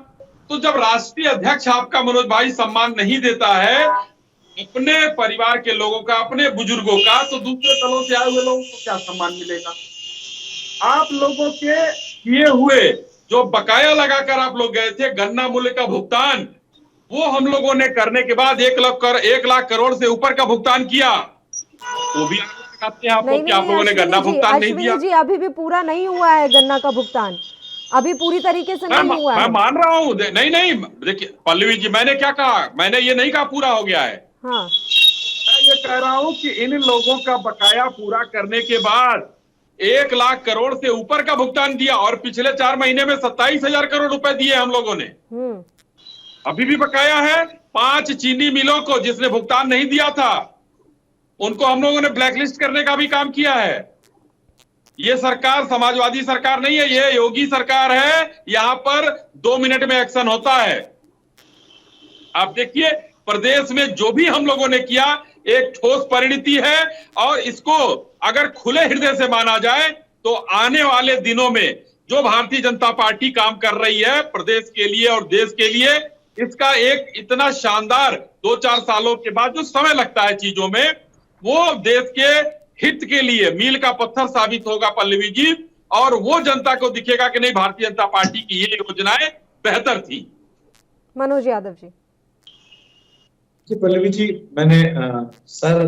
तो जब राष्ट्रीय अध्यक्ष आपका मनोज भाई सम्मान नहीं देता है अपने परिवार के लोगों का, अपने बुजुर्गों का, तो दूसरे दलों से आए हुए लोगों को क्या सम्मान मिलेगा? आप लोगों के किए हुए जो बकाया लगाकर आप लोग गए थे गन्ना मूल्य का भुगतान, वो हम लोगों ने करने के बाद 1 लाख करोड़ से ऊपर का भुगतान किया, वो भी कहते हैं आपको कि आप लोगों ने गन्ना भुगतान नहीं दिया। जी, अभी भी पूरा नहीं हुआ है गन्ना का भुगतान, अभी पूरी तरीके से नहीं हुआ है। मैं मान रहा हूँ, नहीं देखिए पल्लवी जी, मैंने क्या कहा, मैंने ये नहीं कहा पूरा हो गया है। हाँ, मैं ये कह रहा हूं कि इन लोगों का बकाया पूरा करने के बाद 1 लाख करोड़ से ऊपर का भुगतान दिया और पिछले 4 महीने में 27,000 करोड़ रुपए दिए हम लोगों ने। अभी भी बकाया है। 5 चीनी मिलों को जिसने भुगतान नहीं दिया था उनको हम लोगों ने ब्लैकलिस्ट करने का भी काम किया है। ये सरकार समाजवादी सरकार नहीं है, ये योगी सरकार है। यहां पर 2 मिनट में एक्शन होता है। आप देखिए प्रदेश में जो भी हम लोगों ने किया, एक ठोस परिणति है और इसको अगर खुले हृदय से माना जाए तो आने वाले दिनों में जो भारतीय जनता पार्टी काम कर रही है प्रदेश के लिए और देश के लिए, इसका एक इतना शानदार 2-4 सालों के बाद जो समय लगता है चीजों में, वो देश के हित के लिए मील का पत्थर साबित होगा पल्लवी जी, और वो जनता को दिखेगा कि नहीं भारतीय जनता पार्टी की ये योजनाएं बेहतर थी। मनोज यादव जी। जी पल्लवी जी, मैंने सर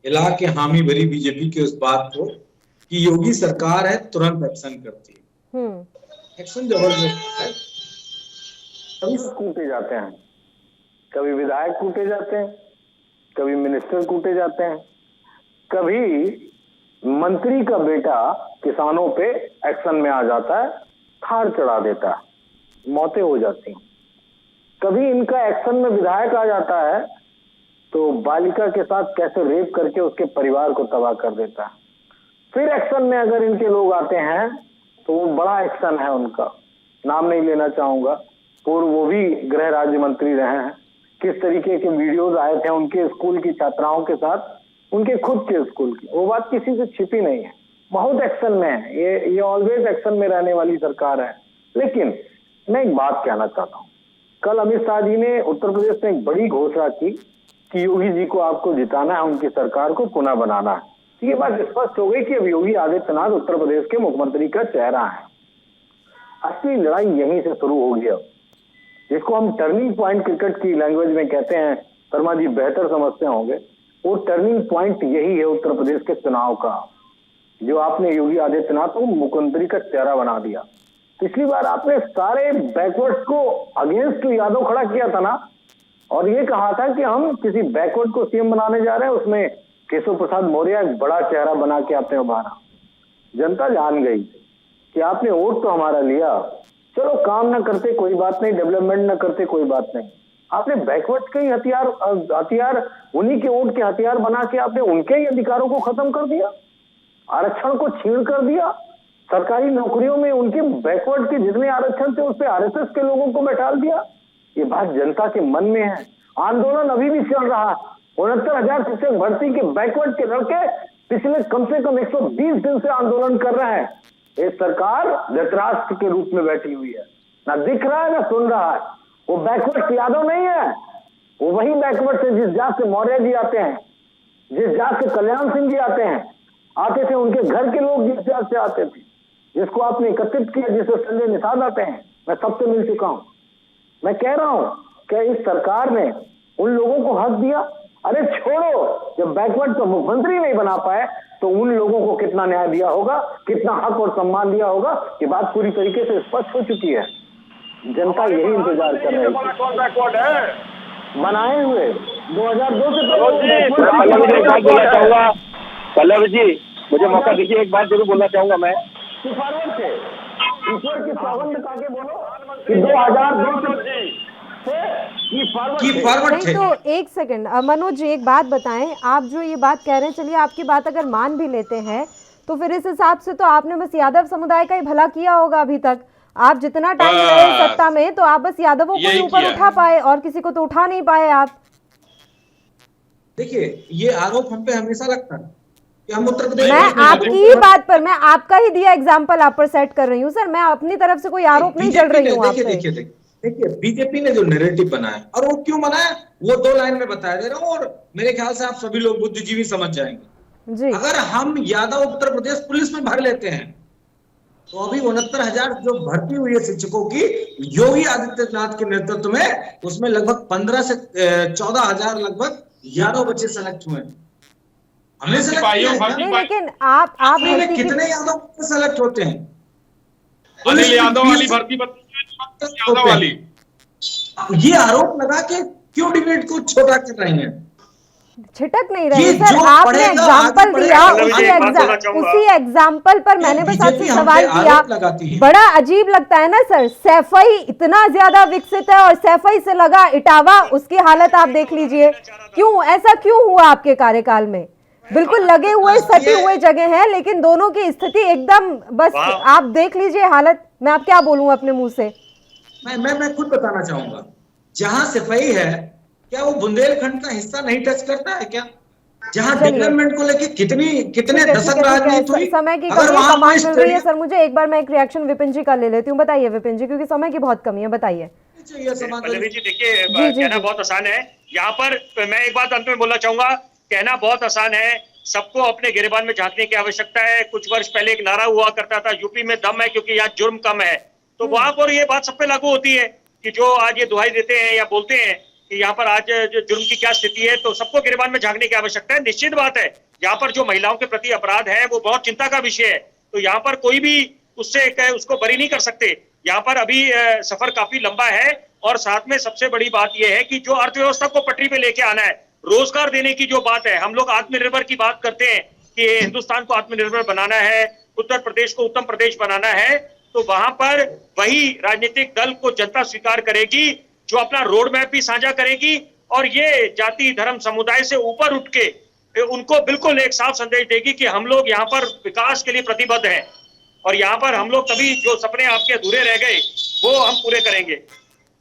हिला के हामी भरी बीजेपी की उस बात को कि योगी सरकार है तुरंत एक्शन करती है। एक्शन जबरदस्त है। कभी कूटे जाते हैं, कभी विधायक कूटे जाते हैं, कभी मिनिस्टर कूटे जाते हैं, कभी मंत्री का बेटा किसानों पे एक्शन में आ जाता है, थार चढ़ा देता है, मौतें हो जाती हैं। कभी इनका एक्शन में विधायक आ जाता है तो बालिका के साथ कैसे रेप करके उसके परिवार को तबाह कर देता है। फिर एक्शन में अगर इनके लोग आते हैं तो वो बड़ा एक्शन है उनका, नाम नहीं लेना चाहूंगा, पूर्व वो भी गृह राज्य मंत्री रहे हैं, किस तरीके के वीडियोज आए थे उनके स्कूल की छात्राओं के साथ, उनके खुद के स्कूल की, वो बात किसी से छिपी नहीं है। बहुत एक्शन में है ये ऑलवेज एक्शन में रहने वाली सरकार है। लेकिन मैं एक बात कहना चाहता हूँ, कल अमित शाह जी ने उत्तर प्रदेश में एक बड़ी घोषणा की कि योगी जी को आपको जिताना है, उनकी सरकार को पुनः बनाना है। तो ये बात स्पष्ट हो गई कि अब योगी आदित्यनाथ उत्तर प्रदेश के मुख्यमंत्री का चेहरा है। असली लड़ाई यहीं से शुरू होगी अब, जिसको हम टर्निंग पॉइंट क्रिकेट की लैंग्वेज में कहते हैं, शर्मा जी बेहतर समझते होंगे। वो टर्निंग पॉइंट यही है उत्तर प्रदेश के चुनाव का, जो आपने योगी आदित्यनाथ को मुख्यमंत्री का चेहरा बना दिया। पिछली बार आपने सारे बैकवर्ड को अगेंस्ट यादव खड़ा किया था ना, और ये कहा था कि हम किसी बैकवर्ड को सीएम बनाने जा रहे हैं, उसमें केशव प्रसाद मौर्य एक बड़ा चेहरा बना के आपने उभारा। जनता जान गई कि आपने वोट तो हमारा लिया, चलो काम ना करते कोई बात नहीं, डेवलपमेंट ना करते कोई बात नहीं, आपने बैकवर्ड के ही हथियार उन्हीं के वोट के हथियार बना के आपने उनके ही अधिकारों को खत्म कर दिया, आरक्षण को छीन कर दिया, सरकारी नौकरियों में उनके बैकवर्ड के जितने आरक्षण थे उस पर आरएसएस के लोगों को बैठा दिया। ये बात जनता के मन में है। आंदोलन अभी भी चल रहा है। 69,000 शिक्षक भर्ती के बैकवर्ड के लड़के पिछले कम से कम 120 दिन से आंदोलन कर रहे हैं। ये सरकार धृतराष्ट्र के रूप में बैठी हुई है, ना दिख रहा है ना सुन रहा है। वो बैकवर्ड यादव नहीं है, वो वही बैकवर्ड से जिस जात से मौर्य जी आते हैं, जिस जात से कल्याण सिंह जी आते थे, उनके घर के लोग जिस जात से आते थे, जिसको आपने एकत्रित किया, जिससे संजय निषाद आते हैं, मैं सबसे मिल चुका हूं। मैं कह रहा हूं कि इस सरकार ने उन लोगों को हक दिया। अरे छोड़ो, जब बैकवर्ड को मुख्यमंत्री नहीं बना पाए तो उन लोगों को कितना न्याय दिया होगा, कितना हक और सम्मान दिया होगा, ये बात पूरी तरीके से स्पष्ट हो चुकी है। जनता यही इंतजार कर रही है। कौन बैकवर्ड है बनाए हुए 2002 से पल्लवी जी मुझे मौका दीजिए, एक बात जरूर बोलना चाहूंगा मैं। फॉरवर्ड थे, ईश्वर की सौगंध खा के बोलो कि 2002 की फॉरवर्ड थे। तो एक सेकंड मनोज जी, एक बात बताएं, आप जो ये बात कह रहे हैं, चलिए आपकी बात अगर मान भी लेते हैं तो फिर इस हिसाब से तो आपने बस यादव समुदाय का ही भला किया होगा अभी तक। आप जितना टाइम रहे सत्ता में तो आप बस यादवों को ही ऊपर उठा पाए और किसी को तो उठा नहीं पाए आप। देखिए, ये आरोप हम पे हमेशा लगता है कि हम उत्तर प्रदेश, मैं आपकी ही बात पर, मैं आपका ही दिया एग्जांपल आप पर सेट कर रही हूँ सर, मैं अपनी तरफ से कोई आरोप नहीं चल रही हूँ। देखिए बीजेपी ने जो नैरेटिव बनाया, और वो क्यों बनाया वो 2 लाइन में बता दे रहा हूँ, और मेरे ख्याल से आप सभी लोग बुद्धिजीवी समझ जाएंगे जी। अगर हम यादव उत्तर प्रदेश पुलिस में भर लेते हैं तो अभी 69,000 जो भर्ती हुई है शिक्षकों की योगी आदित्यनाथ के नेतृत्व में, उसमें लगभग 15 से 14,000 लगभग यादव बच्चे सेलेक्ट हुए। हमने लेकिन आप कितने यादव सेलेक्ट होते हैं? अनिल यादव वाली भर्ती यादव वाली। ये आरोप लगा के क्यों डिबेट को छोटा कर रहे हैं? छिटक नहीं रहे सर, आपने एग्जाम्पल दिया, उसी एग्जाम्पल पर मैंने बस आपसे सवाल किया। बड़ा अजीब लगता है ना सर, सैफई इतना ज्यादा विकसित है और सैफई से लगा इटावा, उसकी हालत आप देख लीजिए। क्यों ऐसा क्यों हुआ आपके कार्यकाल में? बिल्कुल लगे हुए सटे हुए जगह हैं, लेकिन दोनों की स्थिति एकदम, बस आप देख लीजिए हालत। मैं आप क्या बोलूं अपने मुंह से। मैं खुद बताना चाहूंगा, जहां सफाई है क्या वो बुंदेलखंड का हिस्सा नहीं टच करता है क्या? जहाँ चलिए। डेवलपमेंट को लेके कितने ठीक है, दशक ठीक है, राजनीति हुई, समय की अगर कमी है, वहां कमाल कोई मिल रही है स्टडी सर मुझे। एक बार मैं एक रिएक्शन विपिन जी का ले लेती हूँ। बताइए विपिन जी, क्योंकि समय की बहुत कमी है, बताइए। चाहिए समाज पल्लवी जी देखिए, जी, जी, कहना जी। बहुत आसान है। यहाँ पर मैं एक बात अंत में बोलना चाहूंगा, कहना बहुत आसान है, सबको अपने गिरेबान में झांकने की आवश्यकता है। कुछ वर्ष पहले एक नारा हुआ करता था, यूपी में दम है क्योंकि यहाँ जुर्म कम है। तो वहां पर ये बात सब पे लागू होती है कि जो आज ये दुहाई देते हैं या बोलते हैं कि यहाँ पर आज जो जुर्म की क्या स्थिति है, तो सबको गिरेबान में झांकने की आवश्यकता है। निश्चित बात है, यहाँ पर जो महिलाओं के प्रति अपराध है वो बहुत चिंता का विषय है। तो यहाँ पर कोई भी उसको बरी नहीं कर सकते। यहाँ पर अभी सफर काफी लंबा है। और साथ में सबसे बड़ी बात यह है कि जो अर्थव्यवस्था को पटरी पे लेके आना है, रोजगार देने की जो बात है, हम लोग आत्मनिर्भर की बात करते हैं कि हिंदुस्तान को आत्मनिर्भर बनाना है, उत्तर प्रदेश को उत्तम प्रदेश बनाना है। तो वहां पर वही राजनीतिक दल को जनता स्वीकार करेगी जो अपना रोड मैप भी साझा करेगी और ये जाति धर्म समुदाय से ऊपर उठ के उनको बिल्कुल एक साफ संदेश देगी कि हम लोग यहाँ पर विकास के लिए प्रतिबद्ध हैं और यहाँ पर हम लोग तभी जो सपने आपके अधूरे रह गए वो हम पूरे करेंगे।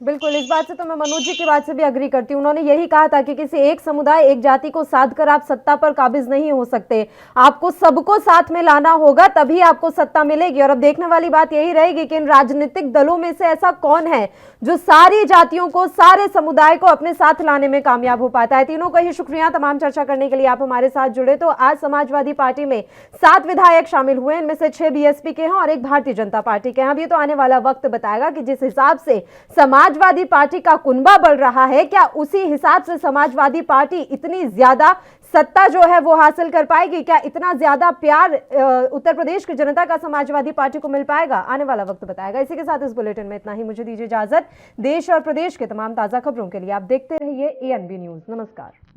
बिल्कुल, इस बात से तो मैं मनोज जी की बात से भी अग्री करती हूँ। उन्होंने यही कहा था कि किसी एक समुदाय एक जाति को साध कर आप सत्ता पर काबिज नहीं हो सकते, आपको सबको साथ में लाना होगा, तभी आपको सत्ता मिलेगी। और अब देखने वाली बात यही रहेगी कि इन राजनीतिक दलों में से ऐसा कौन है जो सारी जातियों को, सारे समुदाय को अपने साथ लाने में कामयाब हो पाता है। तीनों का ही शुक्रिया तमाम चर्चा करने के लिए आप हमारे साथ जुड़े। तो आज समाजवादी पार्टी में 7 विधायक शामिल हुए, इनमें से 6 बीएसपी के हैं और 1 भारतीय जनता पार्टी के हैं। अब ये तो आने वाला वक्त बताएगा कि जिस हिसाब से समाजवादी पार्टी का कुनबा बढ़ रहा है, क्या उसी हिसाब से समाजवादी पार्टी इतनी ज्यादा सत्ता जो है वो हासिल कर पाएगी? क्या इतना ज्यादा प्यार उत्तर प्रदेश की जनता का समाजवादी पार्टी को मिल पाएगा? आने वाला वक्त बताएगा। इसी के साथ इस बुलेटिन में इतना ही। मुझे दीजिए इजाजत। देश और प्रदेश के तमाम ताजा खबरों के लिए आप देखते रहिए ANB न्यूज। नमस्कार।